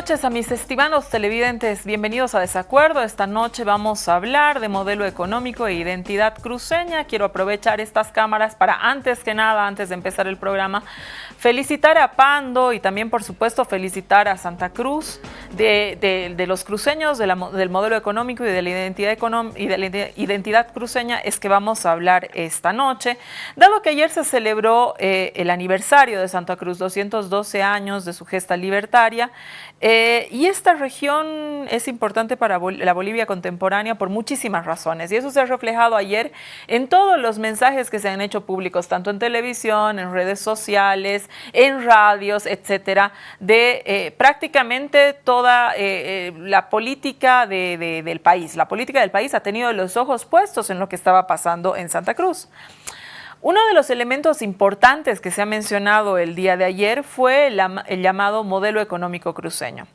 noches a mis estimados televidentes, bienvenidos a Desacuerdo. Esta noche vamos a hablar de modelo económico e identidad cruceña. Quiero aprovechar estas cámaras para, antes que nada, antes de empezar el programa, felicitar a Pando y también, por supuesto, felicitar a Santa Cruz de los cruceños, del modelo económico y de la identidad cruceña. Es que vamos a hablar esta noche, dado que ayer se celebró el aniversario de Santa Cruz, 212 años de su gesta libertaria. Y esta región es importante para la Bolivia contemporánea por muchísimas razones, y eso se ha reflejado ayer en todos los mensajes que se han hecho públicos, tanto en televisión, en redes sociales, en radios, etcétera, de prácticamente toda la política del país. La política del país ha tenido los ojos puestos en lo que estaba pasando en Santa Cruz. Uno de los elementos importantes que se ha mencionado el día de ayer fue el llamado modelo económico cruceño,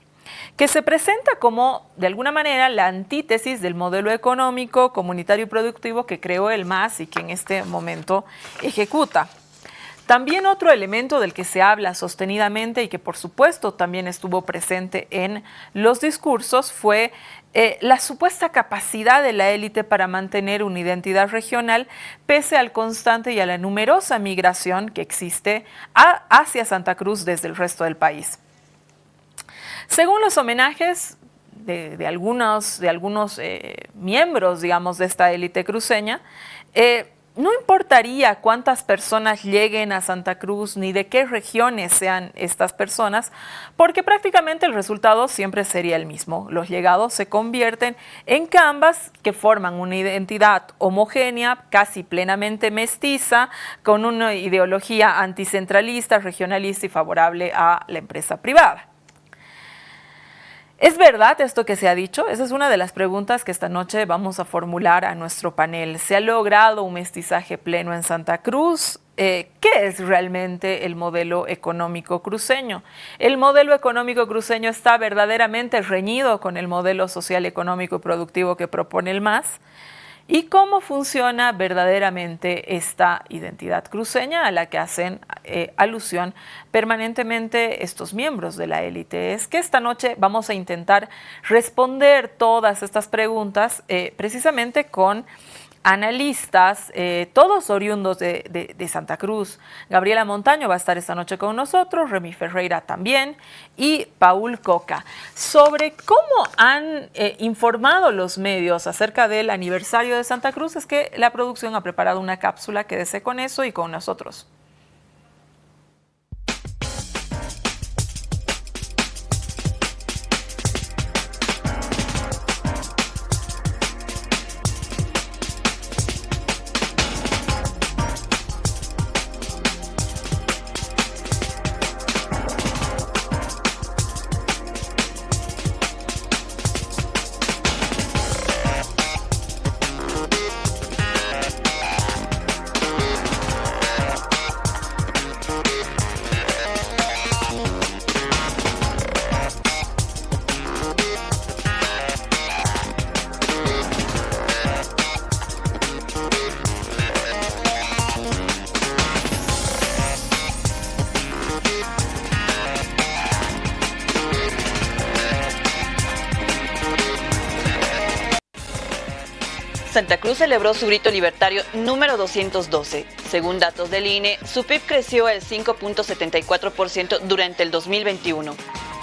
que se presenta como, de alguna manera, la antítesis del modelo económico, comunitario y productivo que creó el MAS y que en este momento ejecuta. También otro elemento del que se habla sostenidamente y que por supuesto también estuvo presente en los discursos fue la supuesta capacidad de la élite para mantener una identidad regional pese al constante y a la numerosa migración que existe hacia Santa Cruz desde el resto del país. Según los homenajes de algunos miembros, digamos, de esta élite cruceña, no importaría cuántas personas lleguen a Santa Cruz ni de qué regiones sean estas personas, porque prácticamente el resultado siempre sería el mismo. Los llegados se convierten en cambas que forman una identidad homogénea, casi plenamente mestiza, con una ideología anticentralista, regionalista y favorable a la empresa privada. ¿Es verdad esto que se ha dicho? Esa es una de las preguntas que esta noche vamos a formular a nuestro panel. ¿Se ha logrado un mestizaje pleno en Santa Cruz? ¿Qué es realmente el modelo económico cruceño? ¿El modelo económico cruceño está verdaderamente reñido con el modelo social, económico y productivo que propone el MAS? ¿Y cómo funciona verdaderamente esta identidad cruceña a la que hacen alusión permanentemente estos miembros de la élite? Es que esta noche vamos a intentar responder todas estas preguntas precisamente con analistas, todos oriundos de Santa Cruz. Gabriela Montaño va a estar esta noche con nosotros, Remy Ferreira también y Paul Coca, sobre cómo han informado los medios acerca del aniversario de Santa Cruz. Es que la producción ha preparado una cápsula, quédese con eso y con nosotros. Santa Cruz celebró su grito libertario número 212. Según datos del INE, su PIB creció el 5.74% durante el 2021.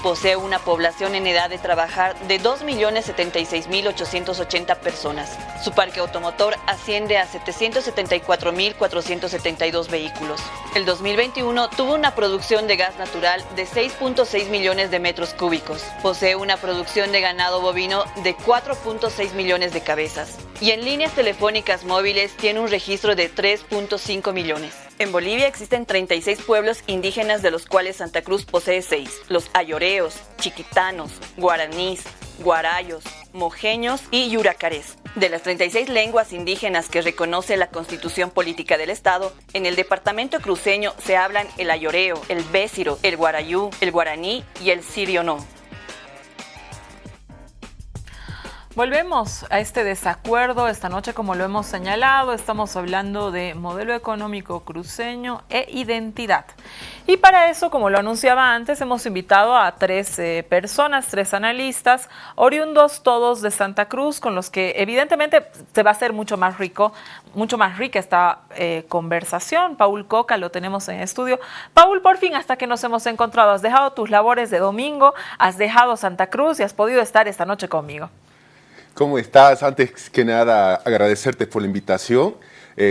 Posee una población en edad de trabajar de 2.076.880 personas. Su parque automotor asciende a 774.472 vehículos. El 2021 tuvo una producción de gas natural de 6.6 millones de metros cúbicos. Posee una producción de ganado bovino de 4.6 millones de cabezas. Y en líneas telefónicas móviles tiene un registro de 3.5 millones. En Bolivia existen 36 pueblos indígenas, de los cuales Santa Cruz posee 6. Los ayoreos, chiquitanos, guaraníes, guarayos, mojeños y yuracarés. De las 36 lenguas indígenas que reconoce la Constitución Política del Estado, en el departamento cruceño se hablan el ayoreo, el bésiro, el guarayú, el guaraní y el sirionó. Volvemos a este desacuerdo. Esta noche, como lo hemos señalado, estamos hablando de modelo económico cruceño e identidad. Y para eso, como lo anunciaba antes, hemos invitado a tres personas, tres analistas, oriundos todos de Santa Cruz, con los que evidentemente se va a hacer mucho más rica esta conversación. Paul Coca lo tenemos en estudio. Paul, por fin, hasta que nos hemos encontrado, has dejado tus labores de domingo, has dejado Santa Cruz y has podido estar esta noche conmigo. ¿Cómo estás? Antes que nada, agradecerte por la invitación.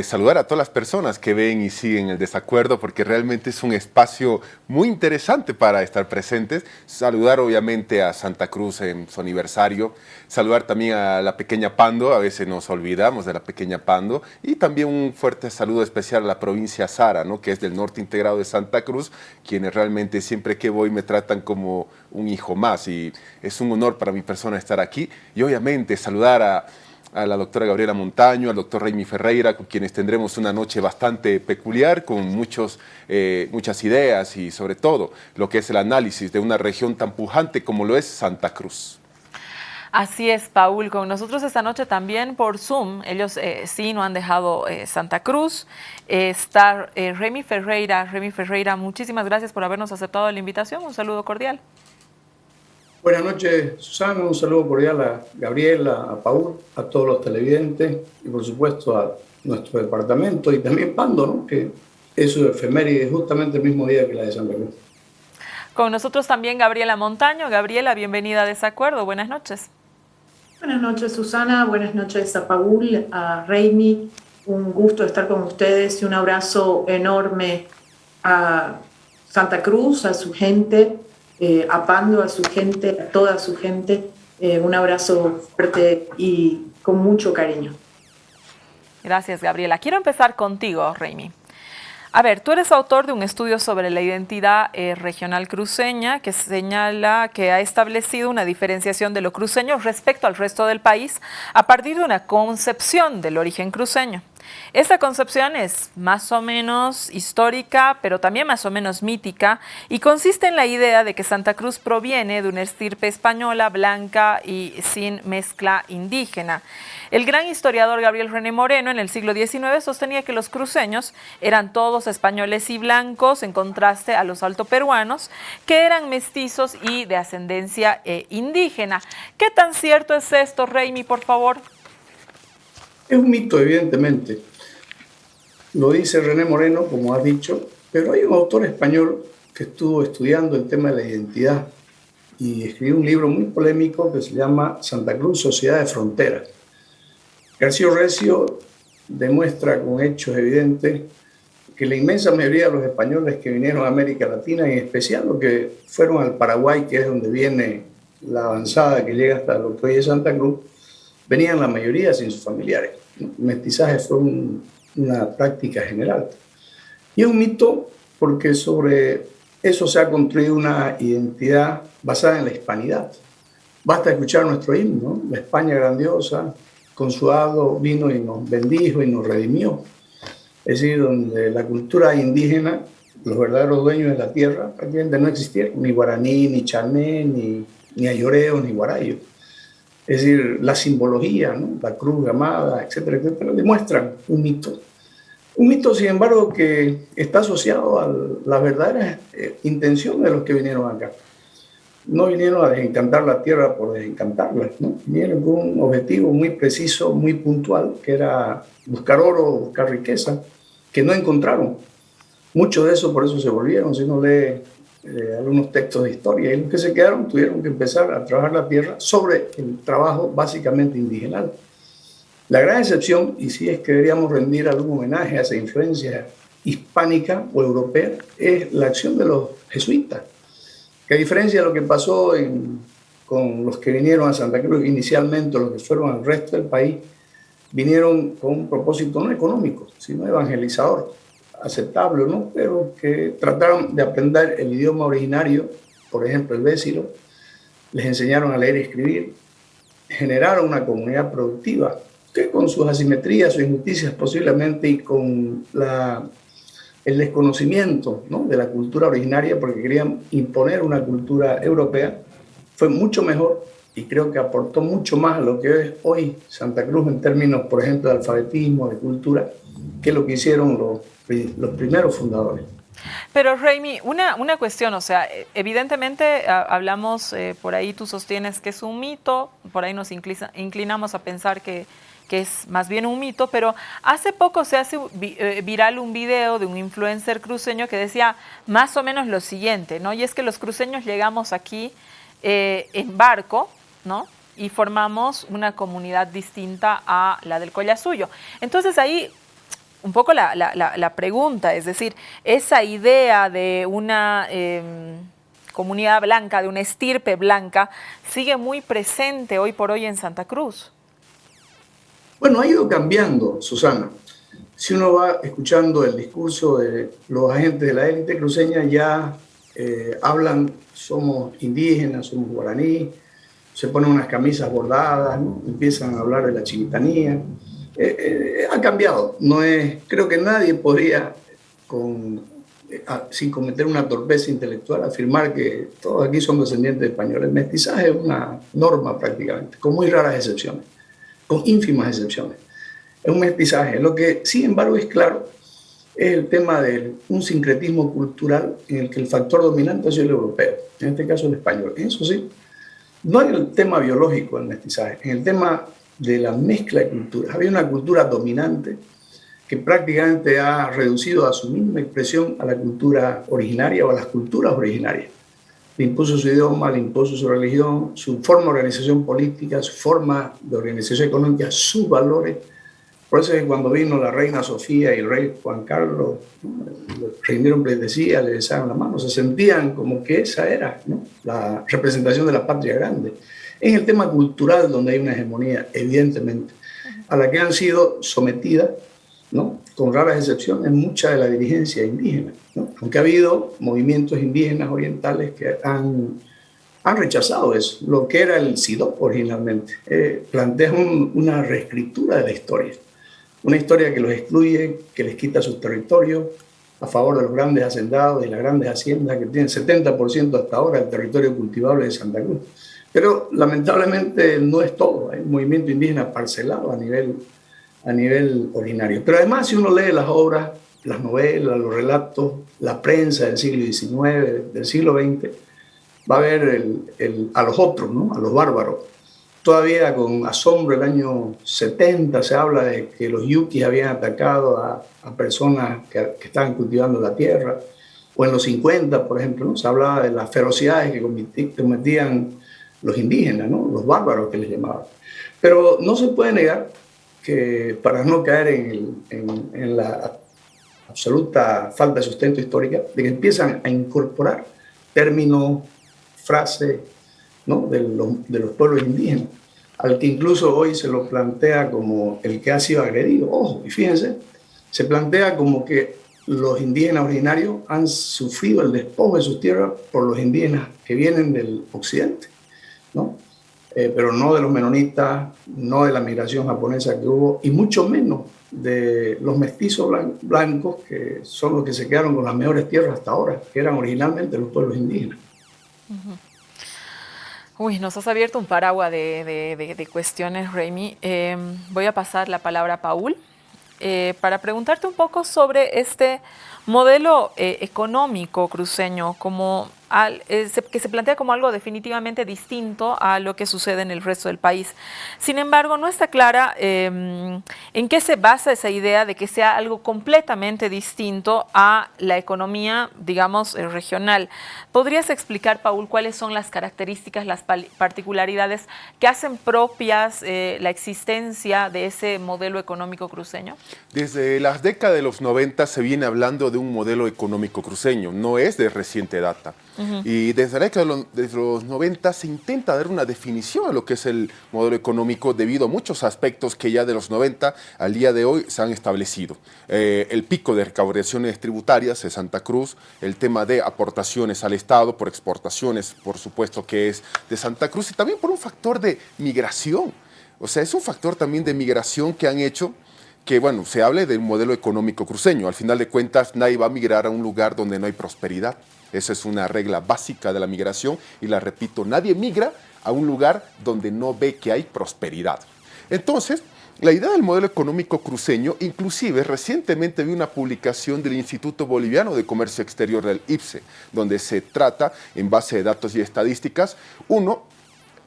Saludar a todas las personas que ven y siguen el desacuerdo, porque realmente es un espacio muy interesante para estar presentes. Saludar obviamente a Santa Cruz en su aniversario, saludar también a la pequeña Pando, a veces nos olvidamos de la pequeña Pando, y también un fuerte saludo especial a la provincia Sara, ¿no?, que es del norte integrado de Santa Cruz, quienes realmente siempre que voy me tratan como un hijo más, y es un honor para mi persona estar aquí. Y obviamente saludar a la doctora Gabriela Montaño, al doctor Raimi Ferreira, con quienes tendremos una noche bastante peculiar, con muchas ideas y sobre todo lo que es el análisis de una región tan pujante como lo es Santa Cruz. Así es, Paul, con nosotros esta noche también por Zoom. Ellos sí no han dejado Santa Cruz. Está Raimi Ferreira. Raimi Ferreira, muchísimas gracias por habernos aceptado la invitación. Un saludo cordial. Buenas noches, Susana. Un saludo cordial a Gabriela, a Paul, a todos los televidentes y por supuesto a nuestro departamento y también Pando, ¿no?, que es su efeméride justamente el mismo día que la de Santa Cruz. Con nosotros también Gabriela Montaño. Gabriela, bienvenida a Desacuerdo. Buenas noches. Buenas noches, Susana. Buenas noches a Paul, a Raimi. Un gusto estar con ustedes y un abrazo enorme a Santa Cruz, a su gente, a Pando, a su gente, a toda su gente. Un abrazo fuerte y con mucho cariño. Gracias, Gabriela. Quiero empezar contigo, Raimi. A ver, tú eres autor de un estudio sobre la identidad regional cruceña que señala que ha establecido una diferenciación de lo cruceño respecto al resto del país a partir de una concepción del origen cruceño. Esta concepción es más o menos histórica, pero también más o menos mítica, y consiste en la idea de que Santa Cruz proviene de una estirpe española, blanca y sin mezcla indígena. El gran historiador Gabriel René Moreno en el siglo XIX sostenía que los cruceños eran todos españoles y blancos, en contraste a los altoperuanos, que eran mestizos y de ascendencia indígena. ¿Qué tan cierto es esto, Raimi, por favor? Es un mito, evidentemente. Lo dice René Moreno, como has dicho, pero hay un autor español que estuvo estudiando el tema de la identidad y escribió un libro muy polémico que se llama Santa Cruz, Sociedad de Fronteras. García Recio demuestra con hechos evidentes que la inmensa mayoría de los españoles que vinieron a América Latina, y en especial los que fueron al Paraguay, que es donde viene la avanzada que llega hasta lo que hoy es Santa Cruz, venían la mayoría sin sus familiares. El mestizaje fue una práctica general. Y es un mito porque sobre eso se ha construido una identidad basada en la hispanidad. Basta escuchar nuestro himno, ¿no? La España grandiosa, con su hado vino y nos bendijo y nos redimió. Es decir, donde la cultura indígena, los verdaderos dueños de la tierra, prácticamente no existieron, ni guaraní, ni chané, ni ayoreo, ni guarayo. Es decir, la simbología, ¿no?, la cruz gamada, etcétera, etcétera, demuestran un mito. Un mito, sin embargo, que está asociado a las verdaderas intenciones de los que vinieron acá. No vinieron a desencantar la tierra por desencantarla, ¿no? Vinieron con un objetivo muy preciso, muy puntual, que era buscar oro, buscar riqueza, que no encontraron. Muchos de eso por eso se volvieron, si uno lee algunos textos de historia, y los que se quedaron tuvieron que empezar a trabajar la tierra sobre el trabajo básicamente indigenal. La gran excepción, y si es que deberíamos rendir algún homenaje a esa influencia hispánica o europea, es la acción de los jesuitas, que a diferencia de lo que pasó con los que vinieron a Santa Cruz inicialmente, los que fueron al resto del país, vinieron con un propósito no económico, sino evangelizador, aceptable, ¿no?, pero que trataron de aprender el idioma originario, por ejemplo el bésiro, les enseñaron a leer y escribir, generaron una comunidad productiva que con sus asimetrías, sus injusticias posiblemente, y con el desconocimiento, ¿no?, de la cultura originaria, porque querían imponer una cultura europea, fue mucho mejor y creo que aportó mucho más a lo que es hoy Santa Cruz en términos, por ejemplo, de alfabetismo, de cultura, que lo que hicieron los primeros fundadores. Pero Raimi, una cuestión, o sea, evidentemente hablamos, por ahí tú sostienes que es un mito, por ahí nos inclinamos a pensar que es más bien un mito, pero hace poco se hace viral un video de un influencer cruceño que decía más o menos lo siguiente, ¿no? Y es que los cruceños llegamos aquí en barco, ¿no? Y formamos una comunidad distinta a la del Collasuyo. Entonces ahí un poco la pregunta, es decir, esa idea de una comunidad blanca, de una estirpe blanca, sigue muy presente hoy por hoy en Santa Cruz. Bueno, ha ido cambiando, Susana. Si uno va escuchando el discurso de los agentes de la élite cruceña, ya hablan, somos indígenas, somos guaraní, se ponen unas camisas bordadas, ¿no? Empiezan a hablar de la chiquitanía. Ha cambiado. Creo que nadie podría, sin cometer una torpeza intelectual, afirmar que todos aquí son descendientes de españoles. El mestizaje es una norma prácticamente, con muy raras excepciones, con ínfimas excepciones. Es un mestizaje. Lo que, sin embargo, es claro es el tema de un sincretismo cultural en el que el factor dominante ha sido el europeo, en este caso el español. Eso sí, no en el tema biológico del mestizaje, en el tema de la mezcla de culturas. Había una cultura dominante que prácticamente ha reducido a su misma expresión a la cultura originaria o a las culturas originarias. Le impuso su idioma, le impuso su religión, su forma de organización política, su forma de organización económica, sus valores. Por eso es que cuando vino la reina Sofía y el rey Juan Carlos, ¿no? Rindieron pleitesía, le besaron la mano, se sentían como que esa era, ¿no? La representación de la patria grande. En el tema cultural, donde hay una hegemonía, evidentemente, a la que han sido sometidas, ¿no? Con raras excepciones, mucha de la dirigencia indígena, ¿no? Aunque ha habido movimientos indígenas orientales que han rechazado eso, lo que era el SIDOP originalmente. Plantean una reescritura de la historia, una historia que los excluye, que les quita sus territorios, a favor de los grandes hacendados y las grandes haciendas que tienen 70% hasta ahora del territorio cultivable de Santa Cruz. Pero lamentablemente no es todo, hay un movimiento indígena parcelado a nivel originario. Pero además, si uno lee las obras, las novelas, los relatos, la prensa del siglo XIX, del siglo XX, va a ver a los otros, ¿no? A los bárbaros. Todavía con asombro, el año 70 se habla de que los yuquis habían atacado a personas que estaban cultivando la tierra. O en los 50, por ejemplo, ¿no? Se hablaba de las ferocidades que cometían los indígenas, ¿no? Los bárbaros que les llamaban. Pero no se puede negar que, para no caer en la absoluta falta de sustento histórica, de que empiezan a incorporar términos, frases, ¿no? de los pueblos indígenas, al que incluso hoy se lo plantea como el que ha sido agredido. Ojo, y fíjense, se plantea como que los indígenas originarios han sufrido el despojo de sus tierras por los indígenas que vienen del occidente, ¿no? Pero no de los menonitas, no de la migración japonesa que hubo, y mucho menos de los mestizos blancos, que son los que se quedaron con las mejores tierras hasta ahora, que eran originalmente los pueblos indígenas. Uy, nos has abierto un paraguas de cuestiones, Raimi. Voy a pasar la palabra a Paul para preguntarte un poco sobre este modelo económico cruceño, que se plantea como algo definitivamente distinto a lo que sucede en el resto del país. Sin embargo, no está clara en qué se basa esa idea de que sea algo completamente distinto a la economía, digamos, regional. ¿Podrías explicar, Paul, cuáles son las características, las particularidades que hacen propias la existencia de ese modelo económico cruceño? Desde las décadas de los 90 se viene hablando de un modelo económico cruceño, no es de reciente data. Y desde la década de los 90 se intenta dar una definición a lo que es el modelo económico debido a muchos aspectos que ya de los 90 al día de hoy se han establecido. El pico de recaudaciones tributarias de Santa Cruz, el tema de aportaciones al Estado por exportaciones, por supuesto que es de Santa Cruz, y también por un factor de migración. O sea, es un factor también de migración que han hecho que, bueno, se hable de un modelo económico cruceño. Al final de cuentas, nadie va a migrar a un lugar donde no hay prosperidad. Esa es una regla básica de la migración y la repito, nadie migra a un lugar donde no ve que hay prosperidad. Entonces, la idea del modelo económico cruceño, inclusive recientemente vi una publicación del Instituto Boliviano de Comercio Exterior del IPSE, donde se trata, en base de datos y estadísticas,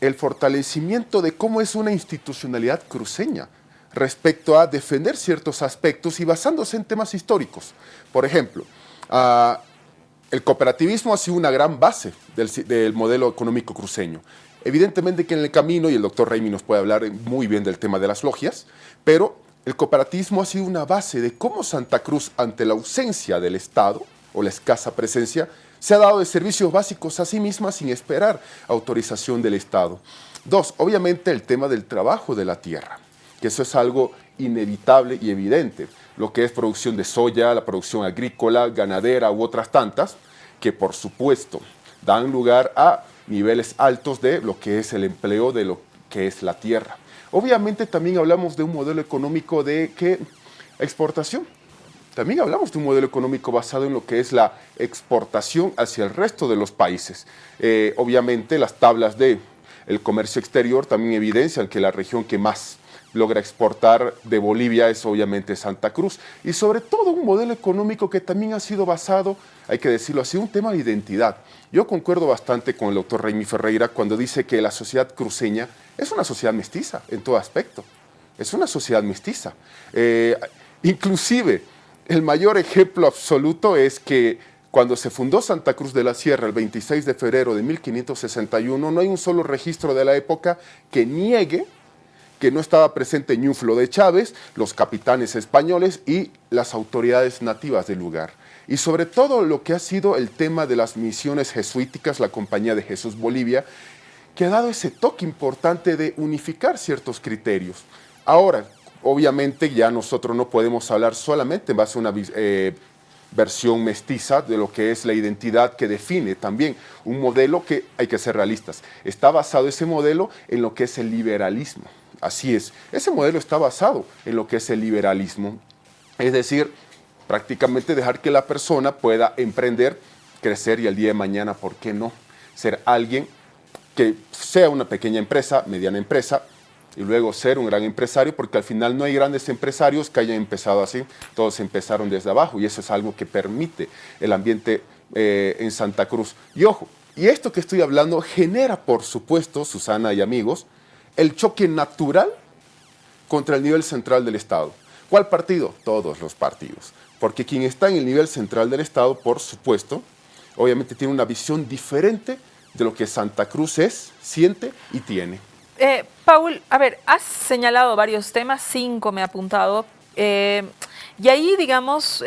el fortalecimiento de cómo es una institucionalidad cruceña respecto a defender ciertos aspectos y basándose en temas históricos. Por ejemplo, el cooperativismo ha sido una gran base del modelo económico cruceño. Evidentemente que en el camino, y el doctor Raimi nos puede hablar muy bien del tema de las logias, pero el cooperativismo ha sido una base de cómo Santa Cruz, ante la ausencia del Estado o la escasa presencia, se ha dado de servicios básicos a sí misma sin esperar autorización del Estado. 2, obviamente el tema del trabajo de la tierra, que eso es algo inevitable y evidente. Lo que es producción de soya, la producción agrícola, ganadera u otras tantas, que por supuesto dan lugar a niveles altos de lo que es el empleo de lo que es la tierra. Obviamente también hablamos de un modelo económico de exportación. También hablamos de un modelo económico basado en lo que es la exportación hacia el resto de los países. Obviamente las tablas del comercio exterior también evidencian que la región que más logra exportar de Bolivia es obviamente Santa Cruz. Y sobre todo un modelo económico que también ha sido basado, hay que decirlo así, un tema de identidad. Yo concuerdo bastante con el doctor Raimi Ferreira cuando dice que la sociedad cruceña es una sociedad mestiza en todo aspecto. Es una sociedad mestiza. Inclusive, el mayor ejemplo absoluto es que cuando se fundó Santa Cruz de la Sierra el 26 de febrero de 1561, no hay un solo registro de la época que niegue que no estaba presente Ñuflo de Chávez, los capitanes españoles y las autoridades nativas del lugar. Y sobre todo lo que ha sido el tema de las misiones jesuíticas, la Compañía de Jesús Bolivia, que ha dado ese toque importante de unificar ciertos criterios. Ahora, obviamente ya nosotros no podemos hablar solamente en base a una versión mestiza de lo que es la identidad que define también un modelo que, hay que ser realistas, está basado ese modelo en lo que es el liberalismo. Así es, ese modelo está basado en lo que es el liberalismo, es decir, prácticamente dejar que la persona pueda emprender, crecer y el día de mañana, ¿por qué no? Ser alguien que sea una pequeña empresa, mediana empresa, y luego ser un gran empresario, porque al final no hay grandes empresarios que hayan empezado así, todos empezaron desde abajo, y eso es algo que permite el ambiente en Santa Cruz. Y ojo, y esto que estoy hablando genera, por supuesto, Susana y amigos, el choque natural contra el nivel central del Estado. ¿Cuál partido? Todos los partidos. Porque quien está en el nivel central del Estado, por supuesto, obviamente tiene una visión diferente de lo que Santa Cruz es, siente y tiene. Paul, a ver, has señalado varios temas, 5 me he apuntado. Y ahí, digamos,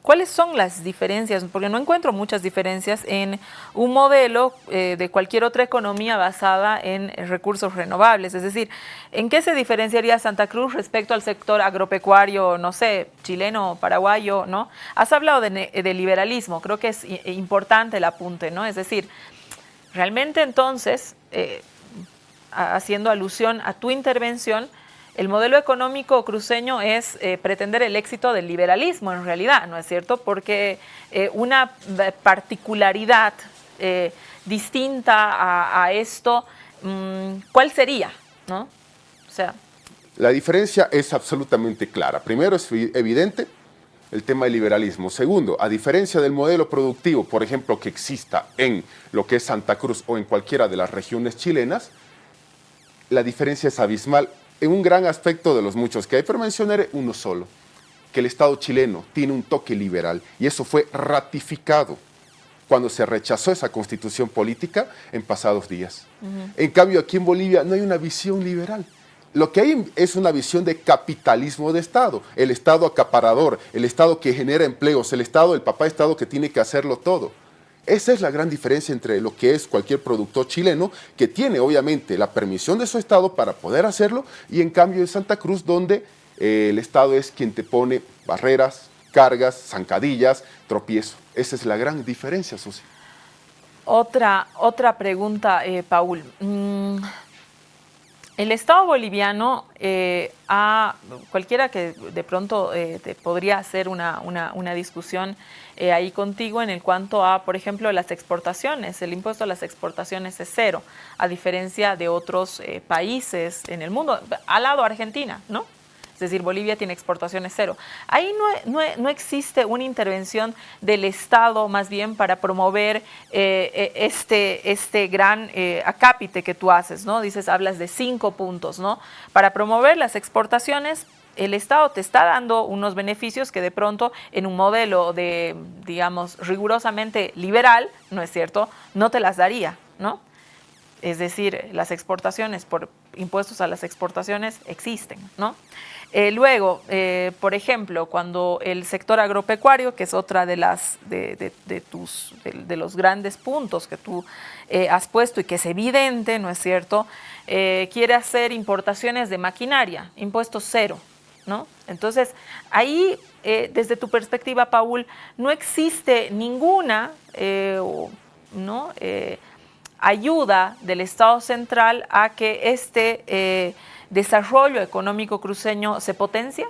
¿cuáles son las diferencias? Porque no encuentro muchas diferencias en un modelo de cualquier otra economía basada en recursos renovables. Es decir, ¿en qué se diferenciaría Santa Cruz respecto al sector agropecuario, no sé, chileno, paraguayo, ¿no? Has hablado de liberalismo, creo que es importante el apunte, ¿no? Es decir, realmente entonces, haciendo alusión a tu intervención, el modelo económico cruceño es pretender el éxito del liberalismo en realidad, ¿no es cierto? Porque una particularidad distinta a esto, ¿cuál sería? ¿No? O sea, la diferencia es absolutamente clara. Primero, es evidente el tema del liberalismo. Segundo, a diferencia del modelo productivo, por ejemplo, que exista en lo que es Santa Cruz o en cualquiera de las regiones chilenas, la diferencia es abismal en un gran aspecto de los muchos que hay, pero mencionaré uno solo, que el Estado chileno tiene un toque liberal y eso fue ratificado cuando se rechazó esa constitución política en pasados días. En cambio, aquí en Bolivia no hay una visión liberal. Lo que hay es una visión de capitalismo de Estado, el Estado acaparador, el Estado que genera empleos, el papá Estado que tiene que hacerlo todo. Esa es la gran diferencia entre lo que es cualquier productor chileno, que tiene obviamente la permisión de su Estado para poder hacerlo, y en cambio en Santa Cruz, donde el Estado es quien te pone barreras, cargas, zancadillas, tropiezo. Esa es la gran diferencia, Susi. Otra pregunta, Paul. El Estado boliviano, cualquiera que de pronto te podría hacer una discusión ahí contigo en cuanto a, por ejemplo, las exportaciones. El impuesto a las exportaciones es cero, a diferencia de otros países en el mundo, al lado Argentina, ¿no? Es decir, Bolivia tiene exportaciones cero. Ahí no existe una intervención del Estado más bien para promover este gran acápite que tú haces, ¿no? Hablas de 5 puntos, ¿no? Para promover las exportaciones, el Estado te está dando unos beneficios que de pronto en un modelo de, digamos, rigurosamente liberal, ¿no es cierto?, no te las daría, ¿no? Es decir, las exportaciones, por impuestos a las exportaciones existen, ¿no? Luego, por ejemplo, cuando el sector agropecuario, que es otra de los grandes puntos que tú has puesto y que es evidente, ¿no es cierto?, quiere hacer importaciones de maquinaria, impuesto cero, ¿no? Entonces, ahí, desde tu perspectiva, Paul, no existe ninguna, ¿no?, ayuda del Estado central a que desarrollo económico cruceño se potencia.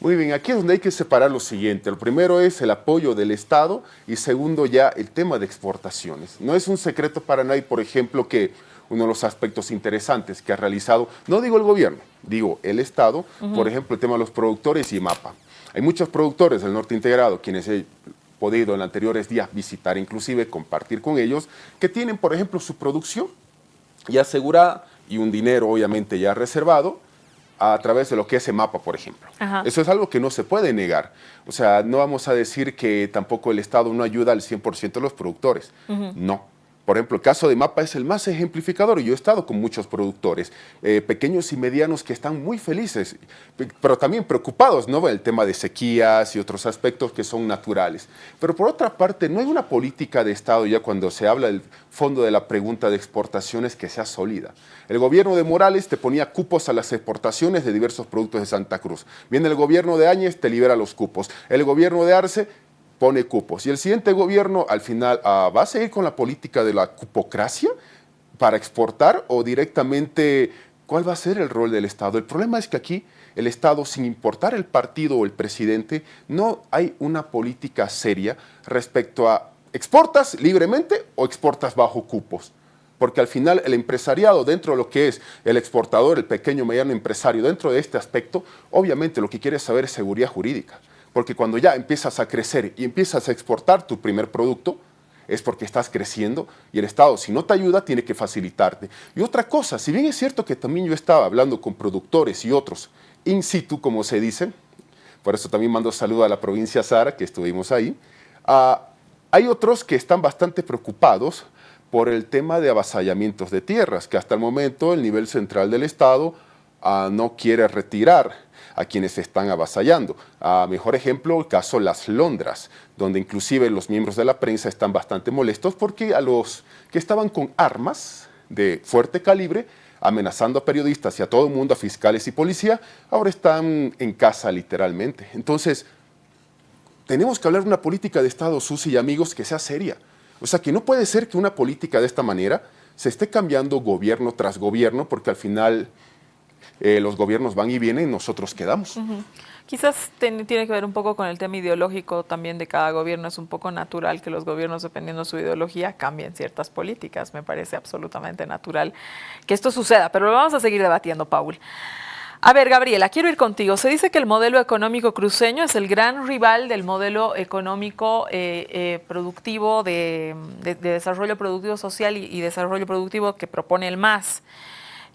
Muy bien, aquí es donde hay que separar lo siguiente. Lo primero es el apoyo del Estado y segundo ya el tema de exportaciones. No es un secreto para nadie, por ejemplo, que uno de los aspectos interesantes que ha realizado, no digo el gobierno, digo el Estado, por ejemplo, el tema de los productores y MAPA. Hay muchos productores del norte integrado, quienes he podido en anteriores días visitar, inclusive compartir con ellos, que tienen, por ejemplo, su producción ya asegurada y un dinero obviamente ya reservado a través de lo que es EMAPA, por ejemplo. Ajá. Eso es algo que no se puede negar. O sea, no vamos a decir que tampoco el Estado no ayuda al 100% de los productores. No. Por ejemplo, el caso de MAPA es el más ejemplificador y yo he estado con muchos productores, pequeños y medianos que están muy felices, pero también preocupados, ¿no?, el tema de sequías y otros aspectos que son naturales. Pero por otra parte, no hay una política de Estado ya cuando se habla del fondo de la pregunta de exportaciones que sea sólida. El gobierno de Morales te ponía cupos a las exportaciones de diversos productos de Santa Cruz. Viene el gobierno de Áñez, te libera los cupos. El gobierno de Arce pone cupos. Y el siguiente gobierno, al final, ¿va a seguir con la política de la cupocracia para exportar o directamente cuál va a ser el rol del Estado? El problema es que aquí el Estado, sin importar el partido o el presidente, no hay una política seria respecto a ¿exportas libremente o exportas bajo cupos? Porque al final el empresariado, dentro de lo que es el exportador, el pequeño mediano empresario, dentro de este aspecto, obviamente lo que quiere saber es seguridad jurídica. Porque cuando ya empiezas a crecer y empiezas a exportar tu primer producto, es porque estás creciendo y el Estado, si no te ayuda, tiene que facilitarte. Y otra cosa, si bien es cierto que también yo estaba hablando con productores y otros in situ, como se dice, por eso también mando saludo a la provincia Sara, que estuvimos ahí, hay otros que están bastante preocupados por el tema de avasallamientos de tierras, que hasta el momento el nivel central del Estado no quiere retirar a quienes están avasallando. Mejor ejemplo, el caso Las Londras, donde inclusive los miembros de la prensa están bastante molestos porque a los que estaban con armas de fuerte calibre, amenazando a periodistas y a todo el mundo, a fiscales y policía, ahora están en casa literalmente. Entonces, tenemos que hablar de una política de Estado, Susi y amigos, que sea seria. O sea, que no puede ser que una política de esta manera se esté cambiando gobierno tras gobierno, porque al final los gobiernos van y vienen y nosotros quedamos. Quizás tiene que ver un poco con el tema ideológico también de cada gobierno. Es un poco natural que los gobiernos, dependiendo de su ideología, cambien ciertas políticas. Me parece absolutamente natural que esto suceda, pero lo vamos a seguir debatiendo, Paul. A ver, Gabriela, quiero ir contigo. Se dice que el modelo económico cruceño es el gran rival del modelo económico productivo de desarrollo productivo social y desarrollo productivo que propone el MAS,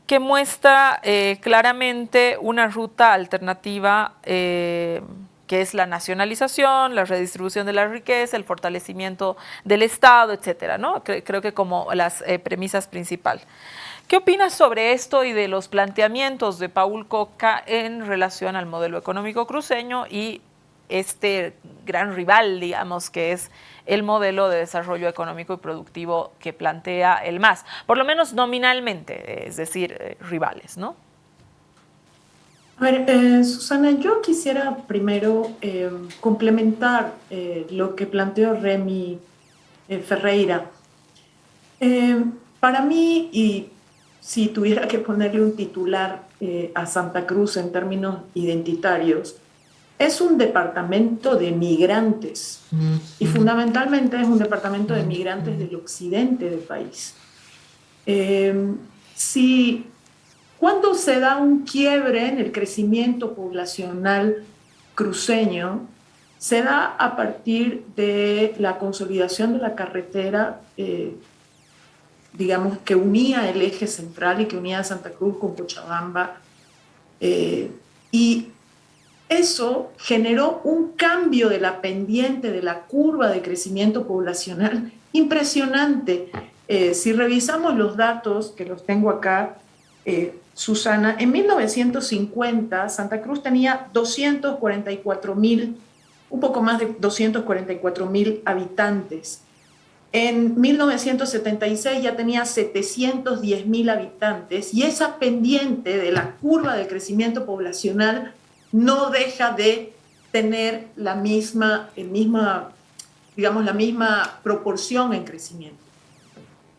que muestra claramente una ruta alternativa que es la nacionalización, la redistribución de la riqueza, el fortalecimiento del Estado, etcétera, ¿no? Creo que como las premisas principales. ¿Qué opinas sobre esto y de los planteamientos de Paul Coca en relación al modelo económico cruceño y este gran rival, digamos, que es el modelo de desarrollo económico y productivo que plantea el MAS, por lo menos nominalmente, es decir, rivales, ¿no? A ver, Susana, yo quisiera primero complementar lo que planteó Remy Ferreira. Para mí, y si tuviera que ponerle un titular a Santa Cruz en términos identitarios, es un departamento de migrantes y fundamentalmente es un departamento de migrantes del occidente del país. Cuando se da un quiebre en el crecimiento poblacional cruceño, se da a partir de la consolidación de la carretera, digamos, que unía el eje central y que unía a Santa Cruz con Cochabamba, y eso generó un cambio de la pendiente de la curva de crecimiento poblacional impresionante. Si revisamos los datos, que los tengo acá, Susana, en 1950 Santa Cruz tenía 244.000, un poco más de 244.000 habitantes. En 1976 ya tenía 710.000 habitantes y esa pendiente de la curva de crecimiento poblacional no deja de tener la misma proporción en crecimiento.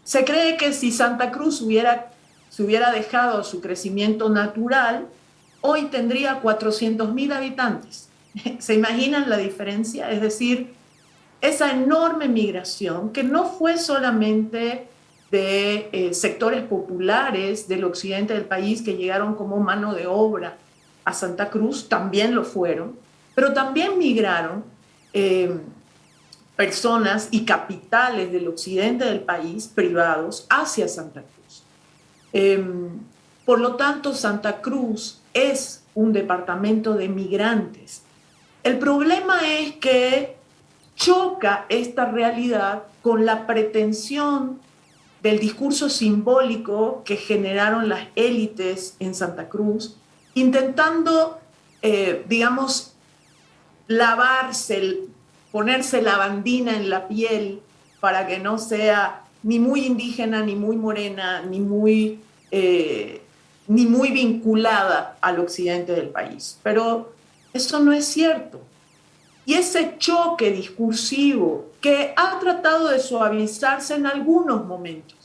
Se cree que si Santa Cruz se hubiera dejado su crecimiento natural, hoy tendría 400.000 habitantes. ¿Se imaginan la diferencia? Es decir, esa enorme migración que no fue solamente de sectores populares del occidente del país que llegaron como mano de obra a Santa Cruz, también lo fueron, pero también migraron personas y capitales del occidente del país privados hacia Santa Cruz. Por lo tanto, Santa Cruz es un departamento de migrantes. El problema es que choca esta realidad con la pretensión del discurso simbólico que generaron las élites en Santa Cruz, intentando, ponerse la bandina en la piel para que no sea ni muy indígena, ni muy morena, ni muy vinculada al occidente del país. Pero eso no es cierto. Y ese choque discursivo que ha tratado de suavizarse en algunos momentos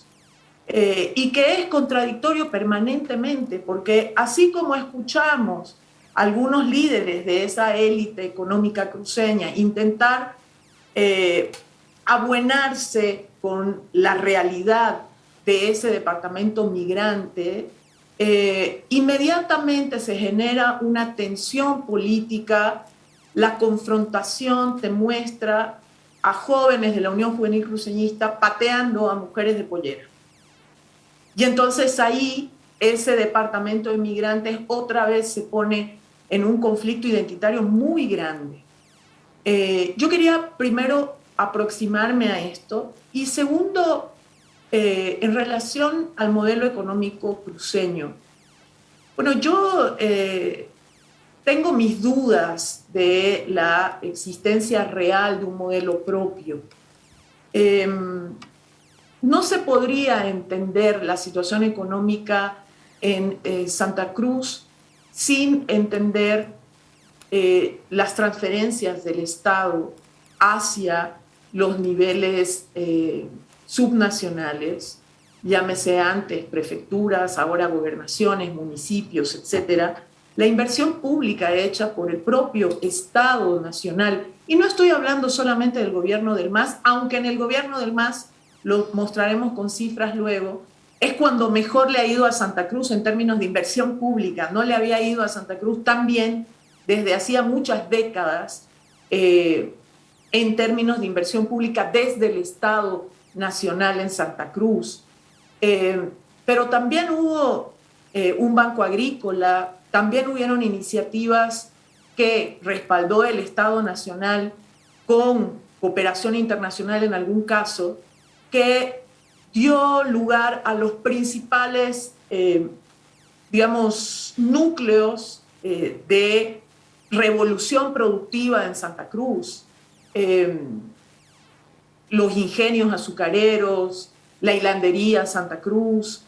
y que es contradictorio permanentemente, porque así como escuchamos a algunos líderes de esa élite económica cruceña intentar abuenarse con la realidad de ese departamento migrante, inmediatamente se genera una tensión política. La confrontación te muestra a jóvenes de la Unión Juvenil Cruceñista pateando a mujeres de pollera. Y entonces ahí ese departamento de migrantes otra vez se pone en un conflicto identitario muy grande. Yo quería primero aproximarme a esto y segundo, en relación al modelo económico cruceño. Bueno, yo tengo mis dudas de la existencia real de un modelo propio. No se podría entender la situación económica en Santa Cruz sin entender las transferencias del Estado hacia los niveles subnacionales, llámese antes prefecturas, ahora gobernaciones, municipios, etcétera. La inversión pública hecha por el propio Estado nacional, y no estoy hablando solamente del gobierno del MAS, aunque en el gobierno del MAS lo mostraremos con cifras luego, es cuando mejor le ha ido a Santa Cruz en términos de inversión pública. No le había ido a Santa Cruz tan bien desde hacía muchas décadas en términos de inversión pública desde el Estado nacional en Santa Cruz. Pero también hubo un banco agrícola, también hubieron iniciativas que respaldó el Estado nacional con cooperación internacional en algún caso, que dio lugar a los principales, núcleos de revolución productiva en Santa Cruz. Los ingenios azucareros, la hilandería Santa Cruz.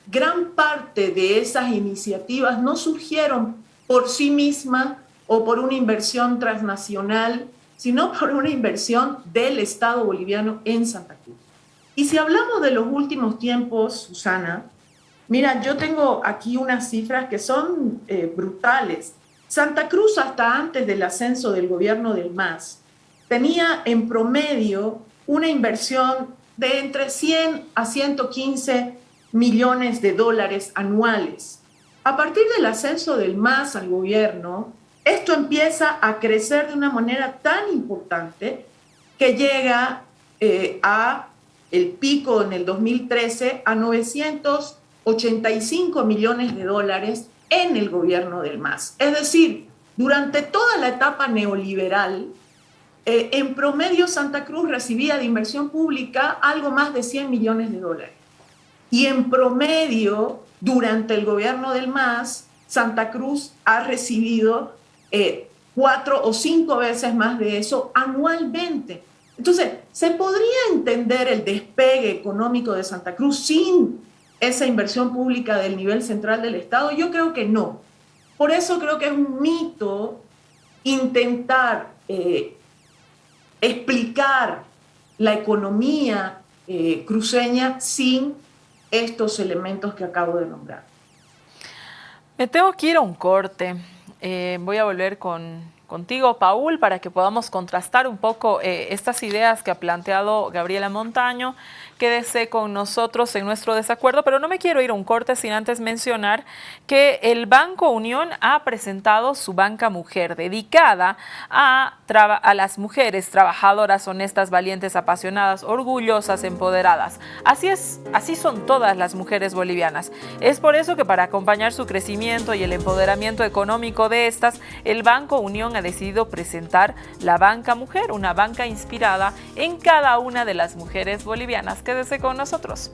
Gran parte de esas iniciativas no surgieron por sí mismas o por una inversión transnacional, sino por una inversión del Estado boliviano en Santa Cruz. Y si hablamos de los últimos tiempos, Susana, mira, yo tengo aquí unas cifras que son brutales. Santa Cruz, hasta antes del ascenso del gobierno del MAS, tenía en promedio una inversión de entre 100 a 115 millones de dólares anuales. A partir del ascenso del MAS al gobierno, esto empieza a crecer de una manera tan importante que llega a el pico en el 2013 a 985 millones de dólares en el gobierno del MAS. Es decir, durante toda la etapa neoliberal, en promedio Santa Cruz recibía de inversión pública algo más de 100 millones de dólares. Y en promedio, durante el gobierno del MAS, Santa Cruz ha recibido 4 o 5 veces más de eso anualmente. Entonces, ¿se podría entender el despegue económico de Santa Cruz sin esa inversión pública del nivel central del Estado? Yo creo que no. Por eso creo que es un mito intentar explicar la economía cruceña sin estos elementos que acabo de nombrar. Me tengo que ir a un corte. Voy a volver contigo, Paul, para que podamos contrastar un poco estas ideas que ha planteado Gabriela Montaño. Quédese con nosotros en nuestro desacuerdo, pero no me quiero ir a un corte sin antes mencionar que el Banco Unión ha presentado su banca mujer, dedicada a las mujeres trabajadoras, honestas, valientes, apasionadas, orgullosas, empoderadas. Así es, así son todas las mujeres bolivianas. Es por eso que para acompañar su crecimiento y el empoderamiento económico de estas, el Banco Unión ha decidido presentar la banca mujer, una banca inspirada en cada una de las mujeres bolivianas. Quédese con nosotros.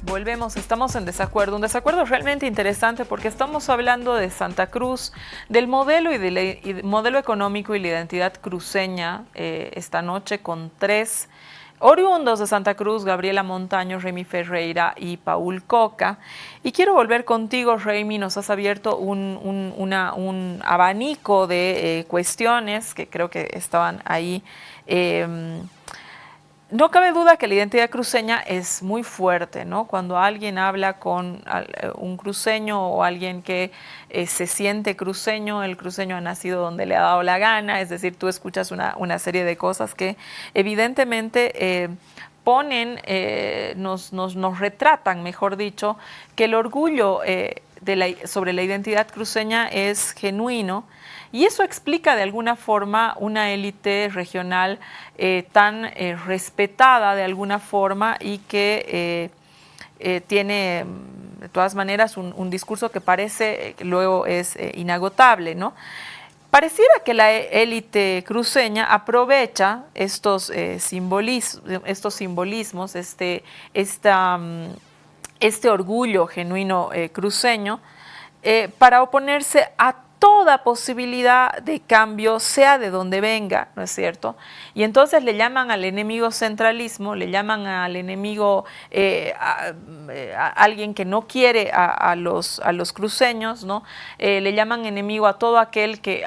Volvemos, estamos en desacuerdo, un desacuerdo realmente interesante porque estamos hablando de Santa Cruz, del modelo modelo económico y la identidad cruceña esta noche con 3 oriundos de Santa Cruz: Gabriela Montaño, Remy Ferreira y Paul Coca. Y quiero volver contigo, Remy. Nos has abierto un abanico de cuestiones que creo que estaban ahí. No cabe duda que la identidad cruceña es muy fuerte, ¿no? Cuando alguien habla con un cruceño o alguien que se siente cruceño, el cruceño ha nacido donde le ha dado la gana, es decir, tú escuchas una serie de cosas que evidentemente nos retratan, mejor dicho, que el orgullo sobre la identidad cruceña es genuino. Y eso explica de alguna forma una élite regional tan respetada de alguna forma y que tiene de todas maneras un discurso que parece que luego es inagotable, ¿no? Pareciera que la élite cruceña aprovecha estos simbolismos, este orgullo genuino cruceño para oponerse a toda posibilidad de cambio, sea de donde venga, ¿no es cierto? Y entonces le llaman al enemigo centralismo, le llaman al enemigo a alguien que no quiere a los cruceños, ¿no? Le llaman enemigo a todo aquel que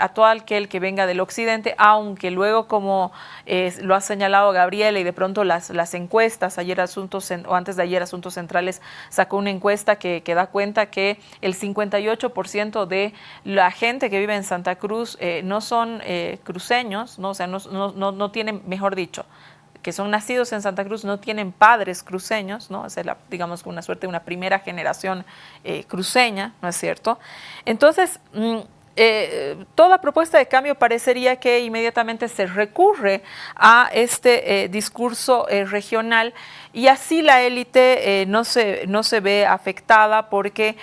venga del occidente, aunque luego, como lo ha señalado Gabriela, y de pronto las encuestas, antes de ayer Asuntos Centrales sacó una encuesta que da cuenta que el 58% de la gente que vive en Santa Cruz no son cruceños, ¿no? O sea, no tienen, mejor dicho, que son nacidos en Santa Cruz, no tienen padres cruceños, ¿no? Es digamos, una suerte de una primera generación cruceña, ¿no es cierto? Entonces, toda propuesta de cambio parecería que inmediatamente se recurre a este discurso regional, y así la élite no se ve afectada porque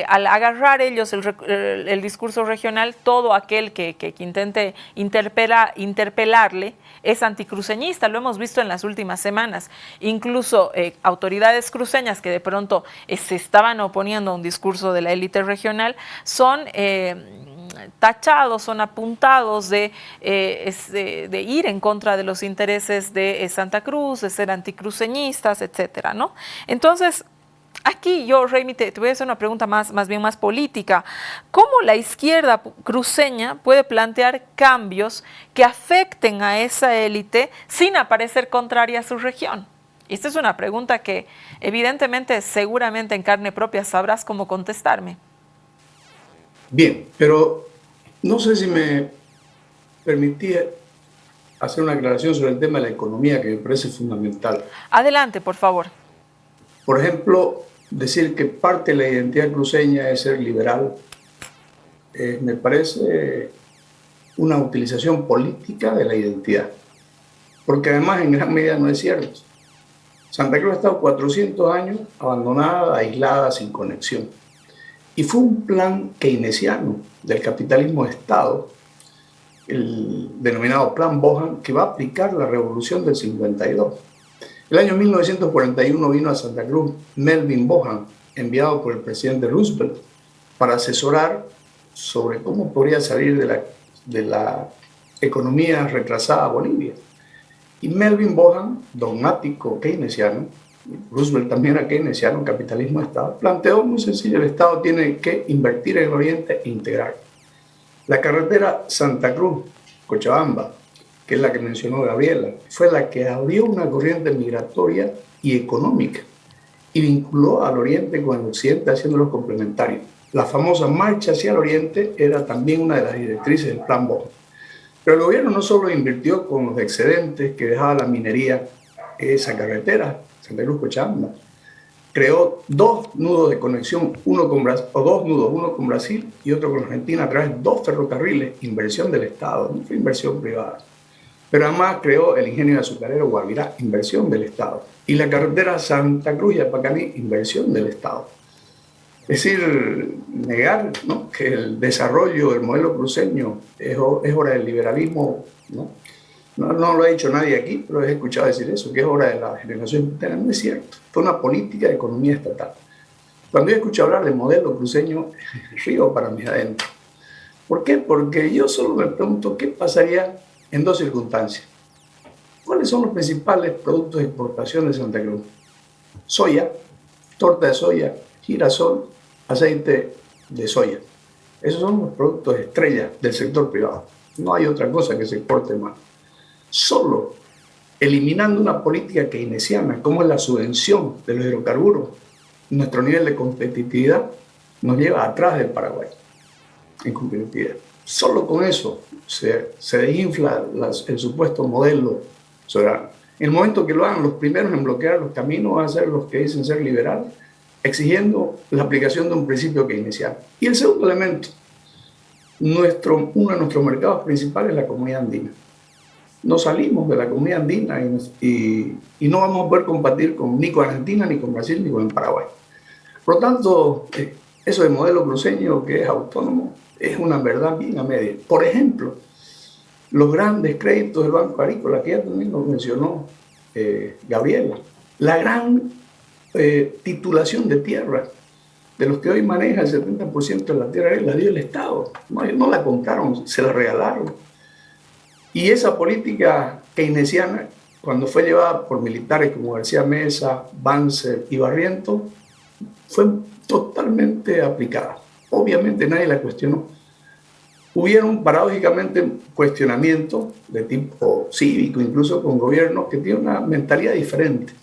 al agarrar ellos el discurso regional, todo aquel que intente interpelarle es anticruceñista. Lo hemos visto en las últimas semanas. Incluso autoridades cruceñas que de pronto se estaban oponiendo a un discurso de la élite regional son tachados, son apuntados de ir en contra de los intereses de Santa Cruz, de ser anticruceñistas, etcétera, ¿no? Entonces, Aquí yo, Raimi, te voy a hacer una pregunta más bien más política. ¿Cómo la izquierda cruceña puede plantear cambios que afecten a esa élite sin aparecer contraria a su región? Y esta es una pregunta que evidentemente, seguramente en carne propia sabrás cómo contestarme. Bien, pero no sé si me permitía hacer una aclaración sobre el tema de la economía que me parece fundamental. Adelante, por favor. Por ejemplo, decir que parte de la identidad cruceña es ser liberal, me parece una utilización política de la identidad, porque además en gran medida no es cierto. Santa Cruz ha estado 400 años abandonada, aislada, sin conexión. Y fue un plan keynesiano del capitalismo de Estado, el denominado Plan Bohan, que va a aplicar la revolución del 52. El año 1941 vino a Santa Cruz Melvin Bohan, enviado por el presidente Roosevelt, para asesorar sobre cómo podría salir de la economía retrasada a Bolivia. Y Melvin Bohan, dogmático keynesiano, Roosevelt también era keynesiano, capitalismo de Estado, planteó muy sencillo: el Estado tiene que invertir en el Oriente e integrar. La carretera Santa Cruz-Cochabamba, que es la que mencionó Gabriela, fue la que abrió una corriente migratoria y económica y vinculó al Oriente con el Occidente, haciéndolos complementarios. La famosa marcha hacia el Oriente era también una de las directrices del Plan Bohan. Pero el gobierno no solo invirtió con los excedentes que dejaba la minería esa carretera, Santa Cruz-Cochabamba, creó dos nudos de conexión, uno con Brasil y otro con Argentina, a través de dos ferrocarriles, inversión del Estado, no fue inversión privada. Pero además creó el ingenio azucarero Guavirá, inversión del Estado. Y la carretera Santa Cruz y Apacaní, inversión del Estado. Es decir, negar, ¿no?, que el desarrollo del modelo cruceño es obra del liberalismo, ¿no? No lo ha dicho nadie aquí, pero he escuchado decir eso, que es obra de la generación interna. No es cierto. Fue una política de economía estatal. Cuando yo escucho hablar del modelo cruceño, río para mis adentros. ¿Por qué? Porque yo solo me pregunto qué pasaría en dos circunstancias. ¿Cuáles son los principales productos de exportación de Santa Cruz? Soya, torta de soya, girasol, aceite de soya. Esos son los productos estrella del sector privado. No hay otra cosa que se exporte más. Solo eliminando una política keynesiana como es la subvención de los hidrocarburos, nuestro nivel de competitividad nos lleva atrás del Paraguay en competitividad. Solo con eso se desinfla el supuesto modelo soberano. En el momento que lo hagan, los primeros en bloquear los caminos van a ser los que dicen ser liberales, exigiendo la aplicación de un principio keynesiano. Y el segundo elemento, uno de nuestros mercados principales es la comunidad andina. No salimos de la comunidad andina y no vamos a poder competir ni con Argentina, ni con Brasil, ni con Paraguay. Por lo tanto, eso de modelo cruceño que es autónomo es una verdad bien a media. Por ejemplo, los grandes créditos del Banco Agrícola, que ya también nos mencionó Gabriela, la gran titulación de tierra, de los que hoy maneja el 70% de la tierra, la dio el Estado. No la compraron, se la regalaron. Y esa política keynesiana, cuando fue llevada por militares como García Mesa, Banzer y Barrientos, fue totalmente aplicada. Obviamente nadie la cuestionó. Hubieron paradójicamente cuestionamientos de tipo cívico, incluso con gobiernos que tienen una mentalidad diferente,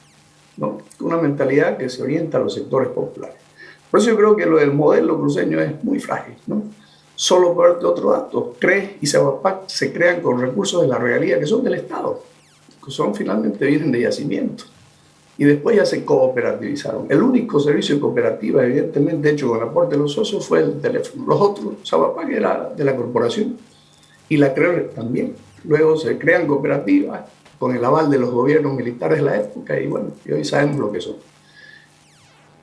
¿no? Una mentalidad que se orienta a los sectores populares. Por eso yo creo que lo del modelo cruceño es muy frágil, ¿no? Solo por darte otro dato, CRE y Sabapac se crean con recursos de la regalía que son del Estado, que finalmente vienen de yacimiento. Y después ya se cooperativizaron. El único servicio de cooperativa, evidentemente, hecho con el aporte de los socios, fue el teléfono. Los otros, Sabapac era de la corporación y la CRE también. Luego se crean cooperativas con el aval de los gobiernos militares de la época y bueno, y hoy sabemos lo que son.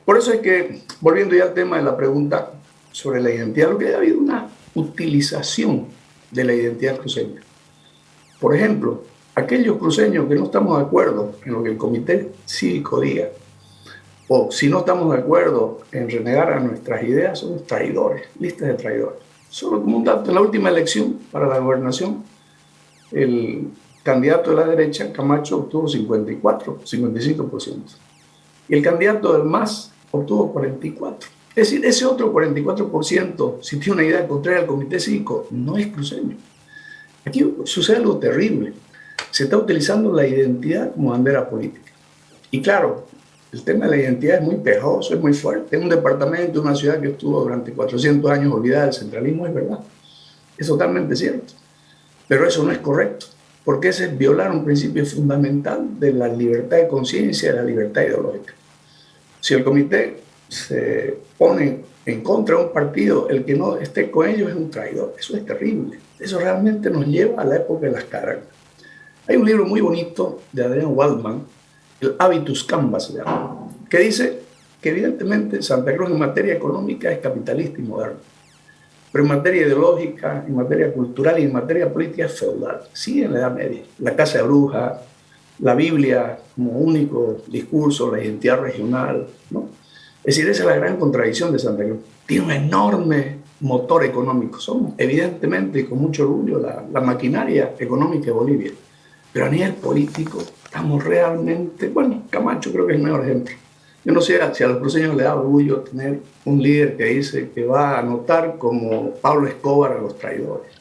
Por eso es que, volviendo ya al tema de la pregunta sobre la identidad, lo que ha habido una utilización de la identidad cruceña. Por ejemplo, aquellos cruceños que no estamos de acuerdo en lo que el comité cívico diga, o si no estamos de acuerdo en renegar a nuestras ideas, somos traidores, listas de traidores. Solo como un dato, en la última elección para la gobernación, el candidato de la derecha, Camacho, obtuvo 55%. Y el candidato del MAS, obtuvo 44. Es decir, ese otro 44%, si tiene una idea contraria al Comité Cívico, no es cruceño. Aquí sucede algo terrible. Se está utilizando la identidad como bandera política. Y claro, el tema de la identidad es muy pegajoso, es muy fuerte. Es un departamento, una ciudad que estuvo durante 400 años olvidada del centralismo, es verdad. Es totalmente cierto. Pero eso no es correcto, porque ese es violar un principio fundamental de la libertad de conciencia y de la libertad ideológica. Si el comité se pone en contra de un partido, el que no esté con ellos es un traidor. Eso es terrible. Eso realmente nos lleva a la época de las Caragas. Hay un libro muy bonito de Adrian Waldman, el Habitus Canvas se llama, que dice que evidentemente Santa Cruz en materia económica es capitalista y moderno, pero en materia ideológica, en materia cultural y en materia política es feudal. Sí, en la Edad Media. La Casa de Brujas, la Biblia como único discurso, la identidad regional, ¿no? Es decir, esa es la gran contradicción de Santa Cruz. Tiene un enorme motor económico. Somos, evidentemente, y con mucho orgullo, la maquinaria económica de Bolivia. Pero a nivel político estamos realmente... Bueno, Camacho creo que es el mejor ejemplo. Yo no sé si a los cruceños les da orgullo tener un líder que dice que va a anotar como Pablo Escobar a los traidores.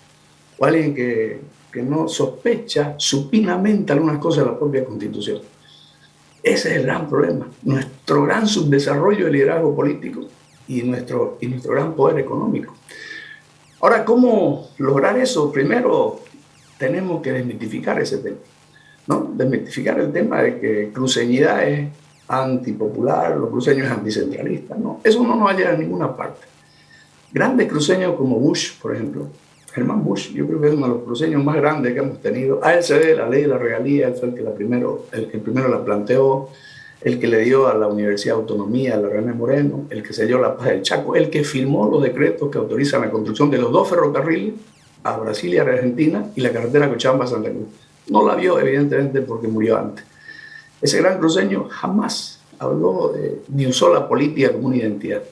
O alguien que no sospecha supinamente algunas cosas de la propia Constitución. Ese es el gran problema. Nuestro gran subdesarrollo de liderazgo político y nuestro gran poder económico. Ahora, ¿cómo lograr eso? Primero, tenemos que desmitificar ese tema, ¿no? Desmitificar el tema de que cruceñidad es antipopular, los cruceños es anticentralista, ¿no? Eso no nos va a llevar a ninguna parte. Grandes cruceños como Bush, por ejemplo, Germán Bush, yo creo que es uno de los cruceños más grandes que hemos tenido. A él se debe la ley de la regalía, él fue el que primero la planteó, el que le dio a la Universidad de Autonomía, a la René Moreno, el que selló la paz del Chaco, el que firmó los decretos que autorizan la construcción de los 2 ferrocarriles a Brasil y a Argentina y la carretera Cochabamba-Santa Cruz. No la vio, evidentemente, porque murió antes. Ese gran cruceño jamás habló ni usó la política como una identidad.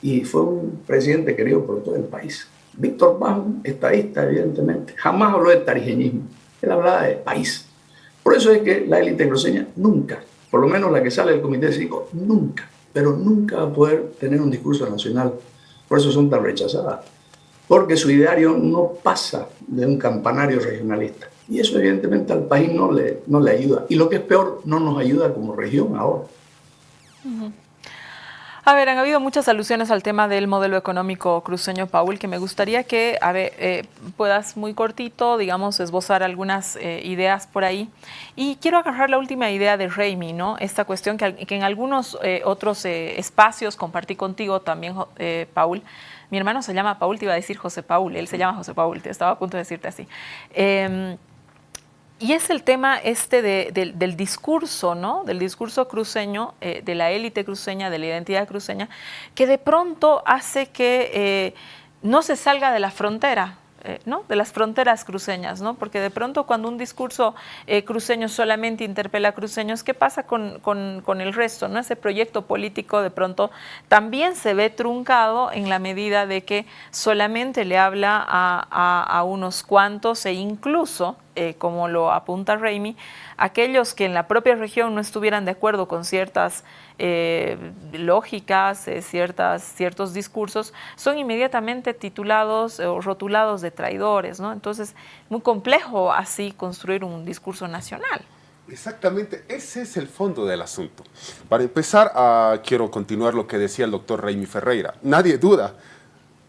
Y fue un presidente querido por todo el país. Víctor Paz, estadista, evidentemente, jamás habló de tarijeñismo. Él hablaba de país. Por eso es que la élite cruceña nunca, por lo menos la que sale del Comité Cívico, nunca, pero nunca va a poder tener un discurso nacional. Por eso son tan rechazadas. Porque su ideario no pasa de un campanario regionalista. Y eso evidentemente al país no le ayuda. Y lo que es peor, no nos ayuda como región ahora. A ver, han habido muchas alusiones al tema del modelo económico cruceño, Paul, que me gustaría que puedas muy cortito, digamos, esbozar algunas ideas por ahí. Y quiero agarrar la última idea de Raimi, ¿no? Esta cuestión que en algunos otros espacios compartí contigo también, Paul. Mi hermano se llama Paul, te iba a decir José Paul, él se llama José Paul, te estaba a punto de decirte así. Y es el tema del discurso, ¿no? Del discurso cruceño, de la élite cruceña, de la identidad cruceña, que de pronto hace que no se salga de la frontera, ¿no? De las fronteras cruceñas, ¿no? Porque de pronto cuando un discurso cruceño solamente interpela a cruceños, ¿qué pasa con el resto, ¿no? Ese proyecto político de pronto también se ve truncado en la medida de que solamente le habla a unos cuantos e incluso, como lo apunta Raimi, aquellos que en la propia región no estuvieran de acuerdo con ciertas lógicas, ciertos discursos, son inmediatamente titulados o rotulados de traidores, ¿no? Entonces, muy complejo así construir un discurso nacional. Exactamente, ese es el fondo del asunto. Para empezar, quiero continuar lo que decía el doctor Raimi Ferreira. Nadie duda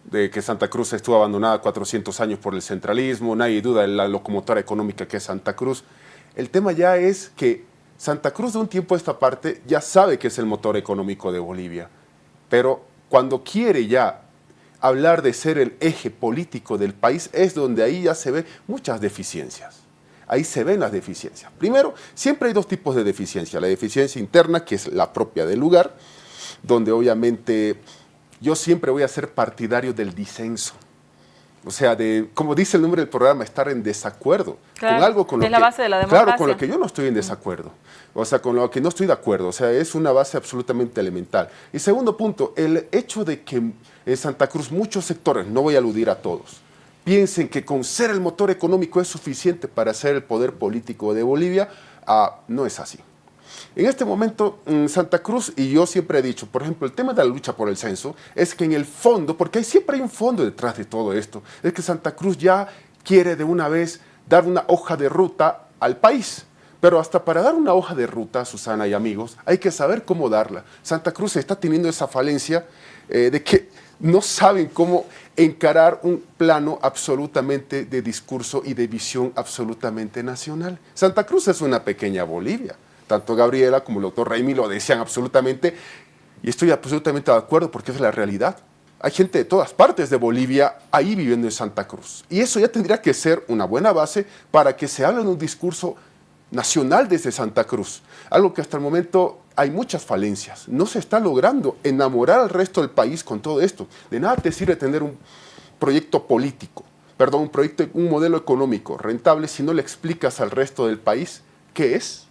de que Santa Cruz estuvo abandonada 400 años por el centralismo, nadie duda de la locomotora económica que es Santa Cruz. El tema ya es que Santa Cruz de un tiempo a esta parte ya sabe que es el motor económico de Bolivia, pero cuando quiere ya hablar de ser el eje político del país es donde ahí ya se ven muchas deficiencias. Ahí se ven las deficiencias. Primero, siempre hay 2 tipos de deficiencia. La deficiencia interna, que es la propia del lugar, donde obviamente yo siempre voy a ser partidario del disenso. O sea, como dice el nombre del programa, estar en desacuerdo con algo con lo que... Es la base de la democracia. Claro, con lo que yo no estoy en desacuerdo. O sea, con lo que no estoy de acuerdo. O sea, es una base absolutamente elemental. Y segundo punto, el hecho de que en Santa Cruz muchos sectores, no voy a aludir a todos, piensen que con ser el motor económico es suficiente para ser el poder político de Bolivia, no es así. En este momento, Santa Cruz, y yo siempre he dicho, por ejemplo, el tema de la lucha por el censo, es que en el fondo, porque siempre hay un fondo detrás de todo esto, es que Santa Cruz ya quiere de una vez dar una hoja de ruta al país. Pero hasta para dar una hoja de ruta, Susana y amigos, hay que saber cómo darla. Santa Cruz está teniendo esa falencia de que no saben cómo encarar un plano absolutamente de discurso y de visión absolutamente nacional. Santa Cruz es una pequeña Bolivia. Tanto Gabriela como el doctor Raimi lo decían absolutamente, y estoy absolutamente de acuerdo porque es la realidad. Hay gente de todas partes de Bolivia ahí viviendo en Santa Cruz. Y eso ya tendría que ser una buena base para que se hable en un discurso nacional desde Santa Cruz. Algo que hasta el momento hay muchas falencias. No se está logrando enamorar al resto del país con todo esto. De nada te sirve tener un proyecto político, un modelo económico rentable si no le explicas al resto del país qué es,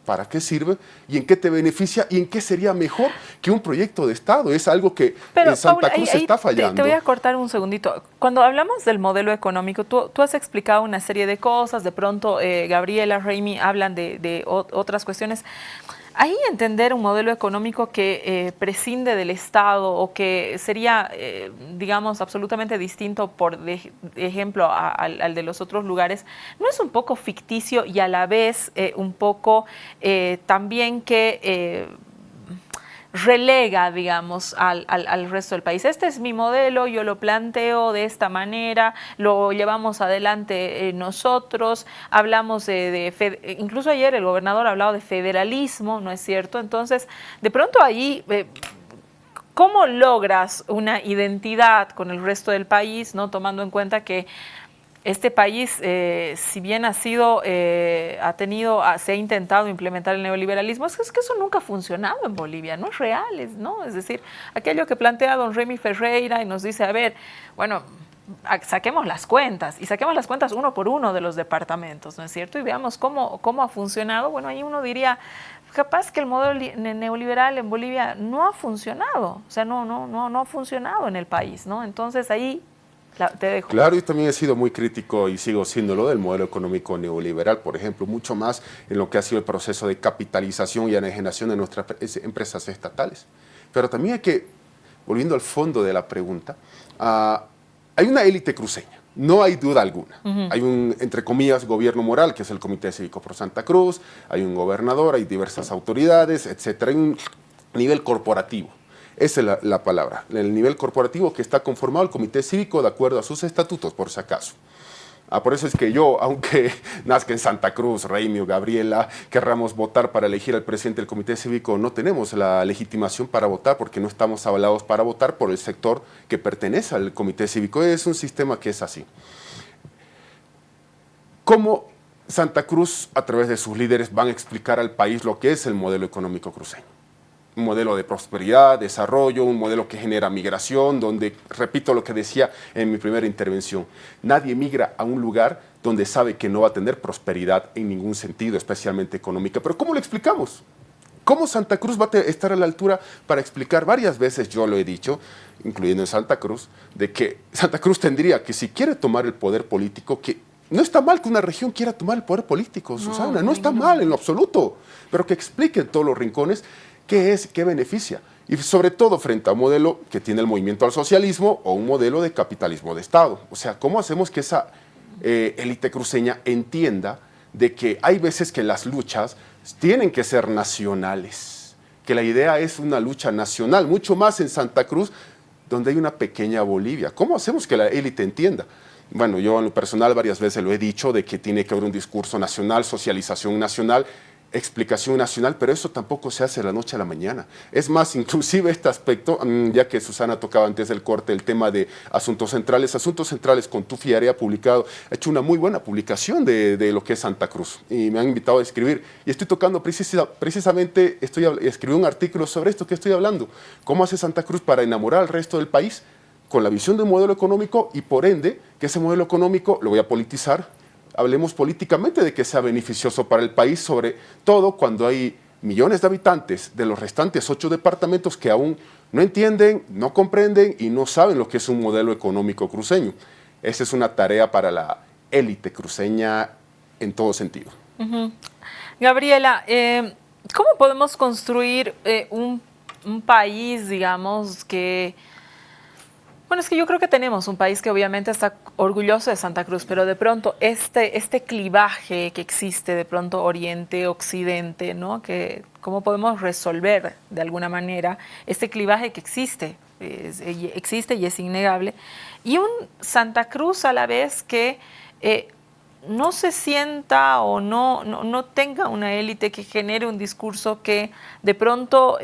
para qué sirve y en qué te beneficia y en qué sería mejor que un proyecto de Estado. Es algo que en Santa Cruz se está fallando. Te voy a cortar un segundito. Cuando hablamos del modelo económico, tú has explicado una serie de cosas, de pronto Gabriela, Raimi hablan de otras cuestiones. Ahí entender un modelo económico que prescinde del Estado o que sería, digamos, absolutamente distinto, por ejemplo, al de los otros lugares, ¿no es un poco ficticio y a la vez un poco también que relega, digamos, al resto del país? Este es mi modelo, yo lo planteo de esta manera, lo llevamos adelante nosotros, hablamos incluso ayer el gobernador hablaba de federalismo, ¿no es cierto? Entonces, de pronto ahí, ¿cómo logras una identidad con el resto del país, ¿no? Tomando en cuenta que este país, si bien se ha intentado implementar el neoliberalismo, es que eso nunca ha funcionado en Bolivia, no es real, ¿no? Es decir, aquello que plantea don Remy Ferreira y nos dice, a ver, bueno, saquemos las cuentas, y saquemos las cuentas uno por uno de los departamentos, ¿no es cierto? Y veamos cómo ha funcionado. Bueno, ahí uno diría, capaz que el modelo neoliberal en Bolivia no ha funcionado, o sea, no ha funcionado en el país, ¿no? Entonces ahí te dejo. Claro, yo también he sido muy crítico y sigo siéndolo del modelo económico neoliberal, por ejemplo, mucho más en lo que ha sido el proceso de capitalización y enajenación de nuestras empresas estatales. Pero también hay que, volviendo al fondo de la pregunta, hay una élite cruceña, no hay duda alguna. Hay un, entre comillas, gobierno moral, que es el Comité Cívico Pro Santa Cruz, hay un gobernador, hay diversas autoridades, etcétera. Hay un nivel corporativo. Esa es la palabra, el nivel corporativo que está conformado el Comité Cívico de acuerdo a sus estatutos, por si acaso. Por eso es que yo, aunque nazca en Santa Cruz, Raimi o Gabriela, querramos votar para elegir al presidente del Comité Cívico, no tenemos la legitimación para votar porque no estamos avalados para votar por el sector que pertenece al Comité Cívico. Es un sistema que es así. ¿Cómo Santa Cruz, a través de sus líderes, van a explicar al país lo que es el modelo económico cruceño? Un modelo de prosperidad, desarrollo, un modelo que genera migración, donde, repito lo que decía en mi primera intervención, nadie migra a un lugar donde sabe que no va a tener prosperidad en ningún sentido, especialmente económica. Pero ¿cómo lo explicamos? ¿Cómo Santa Cruz va a estar a la altura para explicar? Varias veces yo lo he dicho, incluyendo en Santa Cruz, de que Santa Cruz tendría que, si quiere tomar el poder político, que no está mal que una región quiera tomar el poder político, Susana, no está mal en lo absoluto, pero que explique en todos los rincones qué es, qué beneficia. Y sobre todo frente a un modelo que tiene el movimiento al socialismo o un modelo de capitalismo de Estado. O sea, ¿cómo hacemos que esa élite cruceña entienda de que hay veces que las luchas tienen que ser nacionales? Que la idea es una lucha nacional, mucho más en Santa Cruz, donde hay una pequeña Bolivia. ¿Cómo hacemos que la élite entienda? Bueno, yo en lo personal varias veces lo he dicho, de que tiene que haber un discurso nacional, socialización nacional, explicación nacional, pero eso tampoco se hace de la noche a la mañana. Es más, inclusive este aspecto, ya que Susana tocaba antes del corte el tema de Asuntos Centrales con Tufi ha publicado, ha hecho una muy buena publicación de lo que es Santa Cruz y me han invitado a escribir y estoy tocando precisamente, escribí un artículo sobre esto que estoy hablando, cómo hace Santa Cruz para enamorar al resto del país con la visión de un modelo económico y por ende que ese modelo económico lo voy a politizar. Hablemos políticamente de que sea beneficioso para el país, sobre todo cuando hay millones de habitantes de los restantes 8 departamentos que aún no entienden, no comprenden y no saben lo que es un modelo económico cruceño. Esa es una tarea para la élite cruceña en todo sentido. Gabriela, ¿Cómo podemos construir un país, digamos, que... Bueno, es que yo creo que tenemos un país que obviamente está orgulloso de Santa Cruz, pero de pronto este clivaje que existe, de pronto Oriente-Occidente, ¿no? Que, ¿cómo podemos resolver de alguna manera este clivaje que existe? Existe y es innegable. Y un Santa Cruz a la vez que no se sienta o no tenga una élite que genere un discurso que de pronto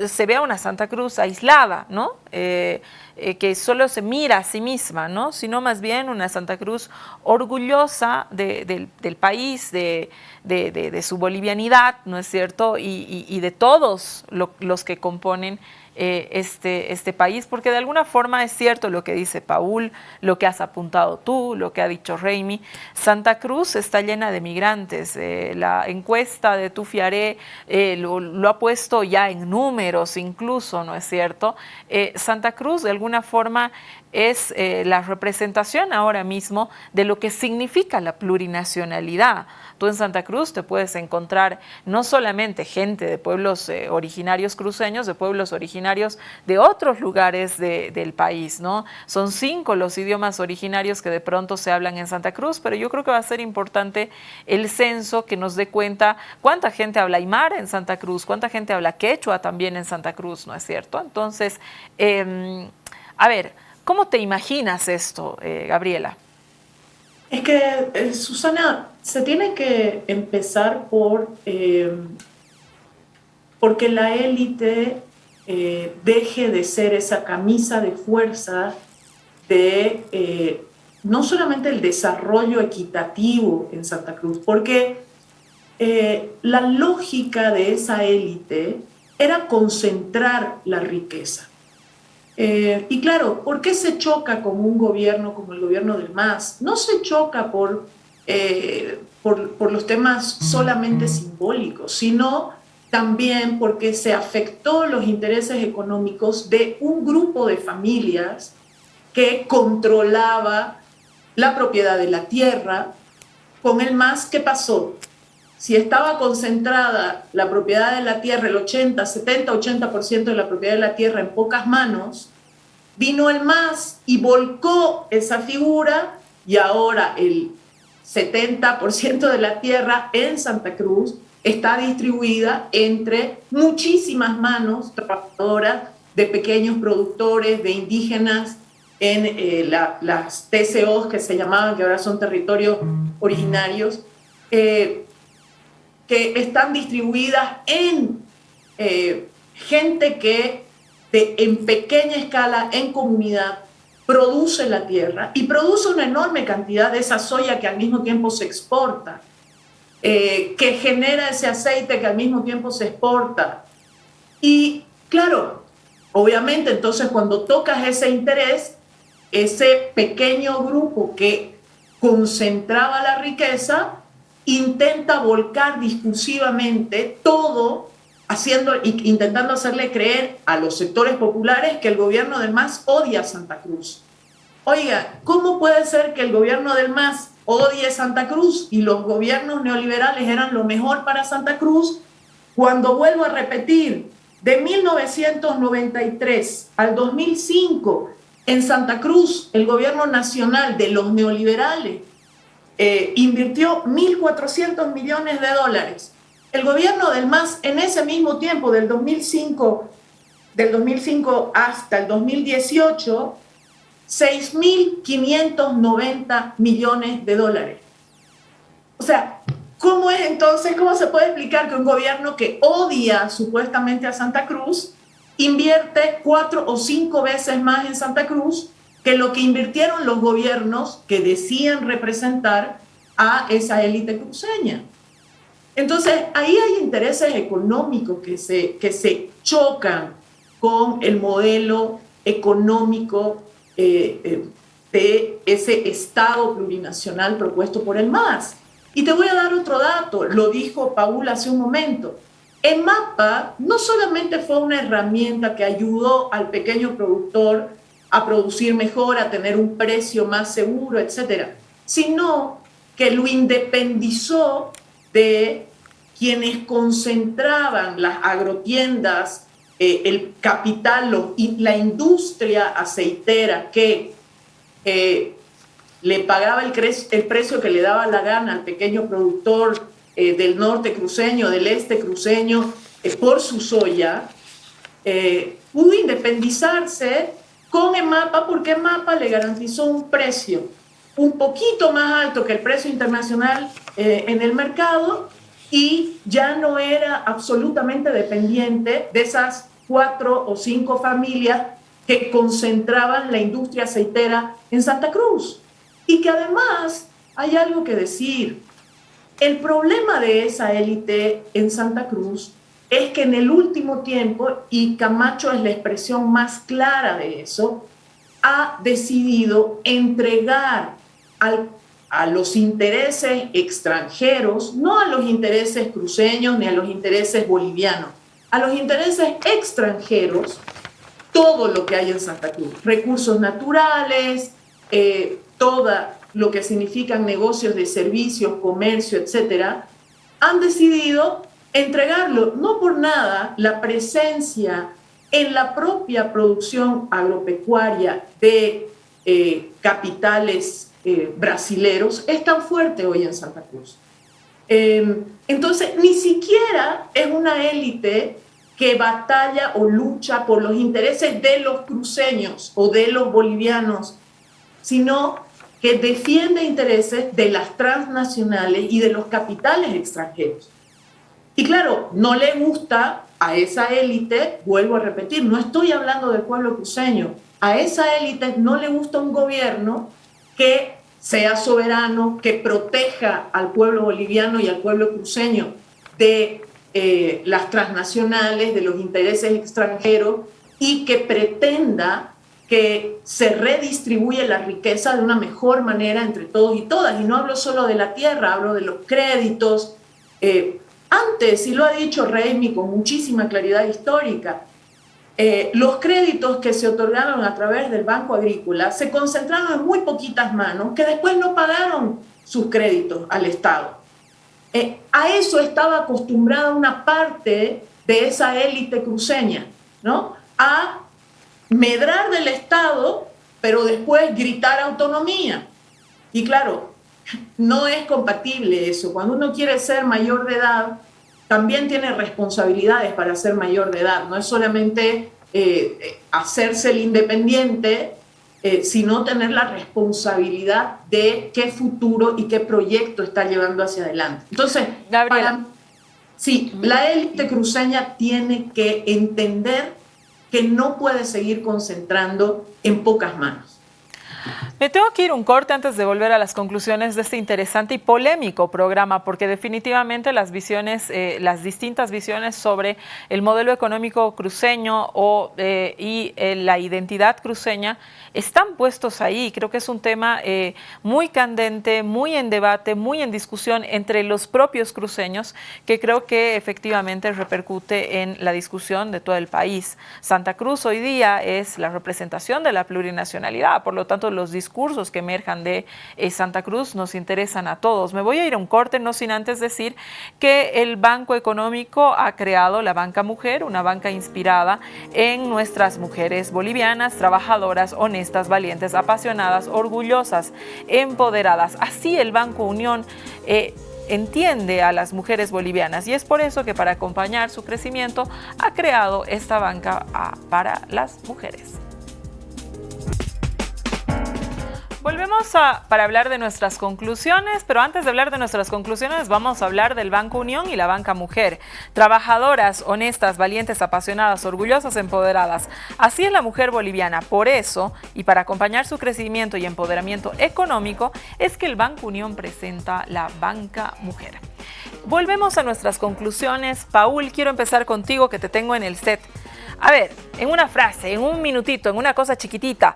se vea una Santa Cruz aislada, ¿no? Que solo se mira a sí misma, ¿no? Sino más bien una Santa Cruz orgullosa del país, de su bolivianidad, ¿no es cierto? Y de todos los que componen este país, porque de alguna forma es cierto lo que dice Paul, lo que has apuntado tú, lo que ha dicho Reimi. Santa Cruz está llena de migrantes. La encuesta de Tufiaré lo ha puesto ya en números incluso, ¿no es cierto? Santa Cruz de alguna forma es la representación ahora mismo de lo que significa la plurinacionalidad. Tú en Santa Cruz te puedes encontrar no solamente gente de pueblos originarios cruceños, de pueblos originarios de otros lugares del país, ¿no? Son 5 los idiomas originarios que de pronto se hablan en Santa Cruz, pero yo creo que va a ser importante el censo que nos dé cuenta cuánta gente habla aymara en Santa Cruz, cuánta gente habla quechua también en Santa Cruz, ¿no es cierto? Entonces, a ver, ¿cómo te imaginas esto, Gabriela? Es que, Susana, se tiene que empezar porque la élite deje de ser esa camisa de fuerza de no solamente el desarrollo equitativo en Santa Cruz, porque la lógica de esa élite era concentrar la riqueza. Y claro, ¿por qué se choca con un gobierno como el gobierno del MAS? No se choca por los temas solamente simbólicos, sino también porque se afectó los intereses económicos de un grupo de familias que controlaba la propiedad de la tierra. Con el MAS, ¿qué pasó? Si estaba concentrada la propiedad de la tierra, el 80% de la propiedad de la tierra en pocas manos, vino el MAS y volcó esa figura y ahora el 70% de la tierra en Santa Cruz está distribuida entre muchísimas manos trabajadoras de pequeños productores, de indígenas, en las TCOs que se llamaban, que ahora son territorios originarios, que están distribuidas en gente que en pequeña escala, en comunidad, produce la tierra y produce una enorme cantidad de esa soya que al mismo tiempo se exporta, que genera ese aceite que al mismo tiempo se exporta. Y claro, obviamente entonces cuando tocas ese interés, ese pequeño grupo que concentraba la riqueza intenta volcar discursivamente todo, intentando hacerle creer a los sectores populares que el gobierno del MAS odia a Santa Cruz. Oiga, ¿cómo puede ser que el gobierno del MAS odie Santa Cruz y los gobiernos neoliberales eran lo mejor para Santa Cruz? Cuando vuelvo a repetir, de 1993 al 2005, en Santa Cruz, el gobierno nacional de los neoliberales invirtió 1.400 millones de dólares. El gobierno del MAS en ese mismo tiempo, del 2005 hasta el 2018, 6.590 millones de dólares. O sea, ¿cómo es entonces, cómo se puede explicar que un gobierno que odia supuestamente a Santa Cruz invierte 4 o 5 veces más en Santa Cruz que lo que invirtieron los gobiernos que decían representar a esa élite cruceña? Entonces, ahí hay intereses económicos que se chocan con el modelo económico de ese Estado plurinacional propuesto por el MAS. Y te voy a dar otro dato, lo dijo Paul hace un momento. El MAPA no solamente fue una herramienta que ayudó al pequeño productor a producir mejor, a tener un precio más seguro, etcétera, sino que lo independizó de quienes concentraban las agrotiendas, el capital, la industria aceitera que le pagaba el precio que le daba la gana al pequeño productor del norte cruceño, del este cruceño, por su soya, pudo independizarse con EMAPA porque EMAPA le garantizó un precio un poquito más alto que el precio internacional en el mercado y ya no era absolutamente dependiente de esas 4 o 5 familias que concentraban la industria aceitera en Santa Cruz. Y que además hay algo que decir. El problema de esa élite en Santa Cruz es que en el último tiempo, y Camacho es la expresión más clara de eso, ha decidido entregar a los intereses extranjeros, no a los intereses cruceños ni a los intereses bolivianos, a los intereses extranjeros, todo lo que hay en Santa Cruz, recursos naturales, todo lo que significan negocios de servicios, comercio, etcétera, han decidido entregarlo. No por nada, la presencia en la propia producción agropecuaria de capitales brasileros es tan fuerte hoy en Santa Cruz. Entonces, ni siquiera es una élite que batalla o lucha por los intereses de los cruceños o de los bolivianos, sino que defiende intereses de las transnacionales y de los capitales extranjeros. Y claro, no le gusta a esa élite, vuelvo a repetir, no estoy hablando del pueblo cruceño, a esa élite no le gusta un gobierno que sea soberano, que proteja al pueblo boliviano y al pueblo cruceño de las transnacionales, de los intereses extranjeros y que pretenda que se redistribuye la riqueza de una mejor manera entre todos y todas. Y no hablo solo de la tierra, hablo de los créditos. Antes, y lo ha dicho Reimi con muchísima claridad histórica, los créditos que se otorgaron a través del Banco Agrícola se concentraron en muy poquitas manos que después no pagaron sus créditos al Estado. A eso estaba acostumbrada una parte de esa élite cruceña, ¿no? A medrar del Estado, pero después gritar autonomía. Y claro, no es compatible eso. Cuando uno quiere ser mayor de edad, también tiene responsabilidades para ser mayor de edad. No es solamente hacerse el independiente, sino tener la responsabilidad de qué futuro y qué proyecto está llevando hacia adelante. Entonces, sí, la élite cruceña tiene que entender que no puede seguir concentrando en pocas manos. Me tengo que ir un corte antes de volver a las conclusiones de este interesante y polémico programa, porque definitivamente las visiones, las distintas visiones sobre el modelo económico cruceño y la identidad cruceña están puestos ahí. Creo que es un tema muy candente, muy en debate, muy en discusión entre los propios cruceños, que creo que efectivamente repercute en la discusión de todo el país. Santa Cruz hoy día es la representación de la plurinacionalidad, por lo tanto los discursos que emerjan de Santa Cruz nos interesan a todos. Me voy a ir a un corte, no sin antes decir que el Banco Económico ha creado la Banca Mujer, una banca inspirada en nuestras mujeres bolivianas, trabajadoras, honestas, valientes, apasionadas, orgullosas, empoderadas. Así el Banco Unión entiende a las mujeres bolivianas y es por eso que para acompañar su crecimiento ha creado esta banca para las mujeres. Volvemos para hablar de nuestras conclusiones, pero antes de hablar de nuestras conclusiones vamos a hablar del Banco Unión y la Banca Mujer. Trabajadoras, honestas, valientes, apasionadas, orgullosas, empoderadas. Así es la mujer boliviana. Por eso, y para acompañar su crecimiento y empoderamiento económico, es que el Banco Unión presenta la Banca Mujer. Volvemos a nuestras conclusiones. Paul, quiero empezar contigo, que te tengo en el set. A ver, en una frase, en un minutito, en una cosa chiquitita,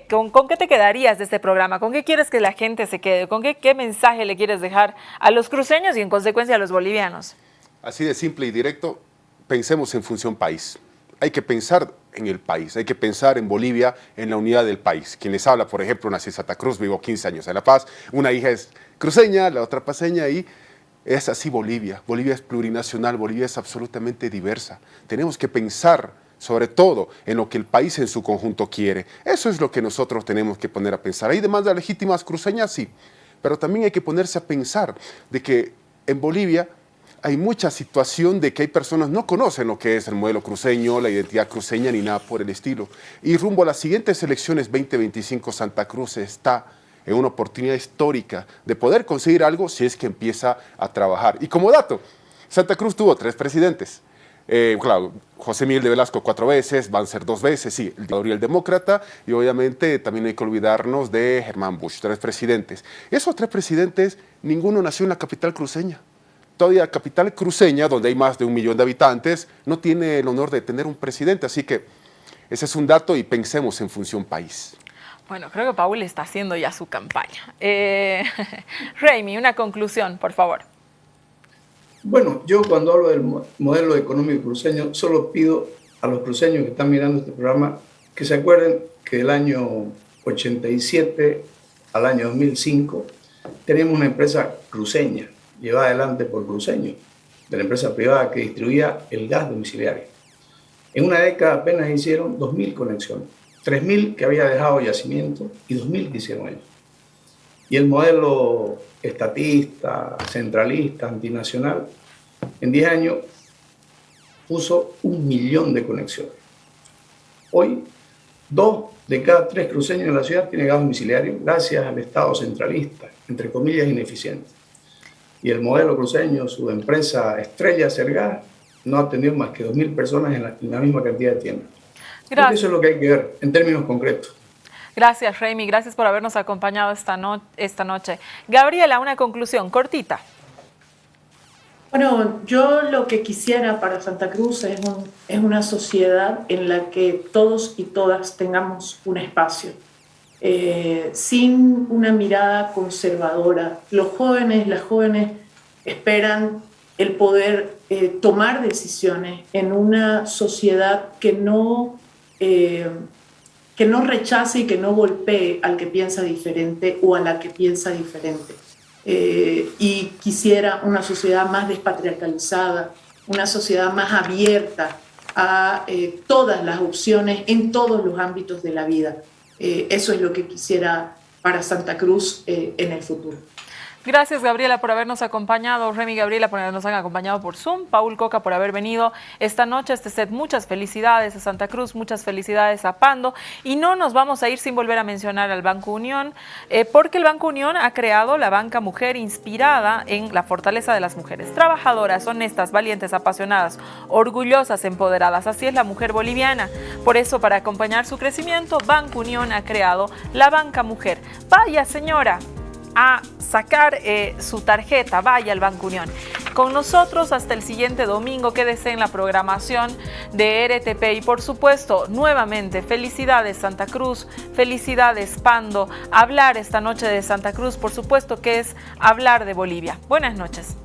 ¿con qué te quedarías de este programa? ¿Con qué quieres que la gente se quede? ¿Con qué mensaje le quieres dejar a los cruceños y en consecuencia a los bolivianos? Así de simple y directo, pensemos en función país. Hay que pensar en el país, hay que pensar en Bolivia, en la unidad del país. Quien les habla, por ejemplo, nací en Santa Cruz, vivo 15 años en La Paz, una hija es cruceña, la otra paseña y es así Bolivia. Bolivia es plurinacional, Bolivia es absolutamente diversa. Tenemos que pensar sobre todo en lo que el país en su conjunto quiere. Eso es lo que nosotros tenemos que poner a pensar. ¿Hay demandas legítimas cruceñas? Sí, pero también hay que ponerse a pensar de que en Bolivia hay mucha situación de que hay personas que no conocen lo que es el modelo cruceño, la identidad cruceña, ni nada por el estilo. Y rumbo a las siguientes elecciones 2025, Santa Cruz está en una oportunidad histórica de poder conseguir algo si es que empieza a trabajar. Y como dato, Santa Cruz tuvo 3 presidentes. Claro, José Miguel de Velasco 4 veces, van a ser 2 veces, sí, el dictador y el demócrata, y obviamente también hay que olvidarnos de Germán Bush, 3 presidentes. Esos 3 presidentes, ninguno nació en la capital cruceña. Todavía la capital cruceña, donde hay más de 1 millón de habitantes, no tiene el honor de tener un presidente, así que ese es un dato y pensemos en función país. Bueno, creo que Paul está haciendo ya su campaña. Raimi, una conclusión, por favor. Bueno, yo cuando hablo del modelo económico cruceño, solo pido a los cruceños que están mirando este programa que se acuerden que del año 87 al año 2005 teníamos una empresa cruceña, llevada adelante por cruceños, de la empresa privada que distribuía el gas domiciliario. En una década apenas hicieron 2.000 conexiones, 3.000 que había dejado yacimiento y 2.000 que hicieron ellos. Y el modelo estatista, centralista, antinacional, en 10 años puso 1 millón de conexiones. Hoy, 2 de cada 3 cruceños en la ciudad tienen gas domiciliario gracias al Estado centralista, entre comillas, ineficiente. Y el modelo cruceño, su empresa estrella Sergas, no ha tenido más que 2.000 personas en la misma cantidad de tiendas. Gracias. Eso es lo que hay que ver en términos concretos. Gracias, Raimi. Gracias por habernos acompañado esta noche. Gabriela, una conclusión cortita. Bueno, yo lo que quisiera para Santa Cruz es una sociedad en la que todos y todas tengamos un espacio, sin una mirada conservadora. Los jóvenes, las jóvenes esperan el poder tomar decisiones en una sociedad que no rechace y que no golpee al que piensa diferente o a la que piensa diferente. Y quisiera una sociedad más despatriarcalizada, una sociedad más abierta a todas las opciones en todos los ámbitos de la vida. Eso es lo que quisiera para Santa Cruz en el futuro. Gracias, Gabriela, por habernos acompañado. Remy y Gabriela por habernos acompañado por Zoom. Paul Coca por haber venido esta noche a este set. Muchas felicidades a Santa Cruz, muchas felicidades a Pando. Y no nos vamos a ir sin volver a mencionar al Banco Unión, porque el Banco Unión ha creado la banca mujer inspirada en la fortaleza de las mujeres. Trabajadoras, honestas, valientes, apasionadas, orgullosas, empoderadas. Así es la mujer boliviana. Por eso, para acompañar su crecimiento, Banco Unión ha creado la banca mujer. Vaya, señora, a sacar su tarjeta, vaya al Banco Unión. Con nosotros hasta el siguiente domingo, quédese en la programación de RTP y por supuesto, nuevamente, felicidades Santa Cruz, felicidades Pando. Hablar esta noche de Santa Cruz, por supuesto que es hablar de Bolivia. Buenas noches.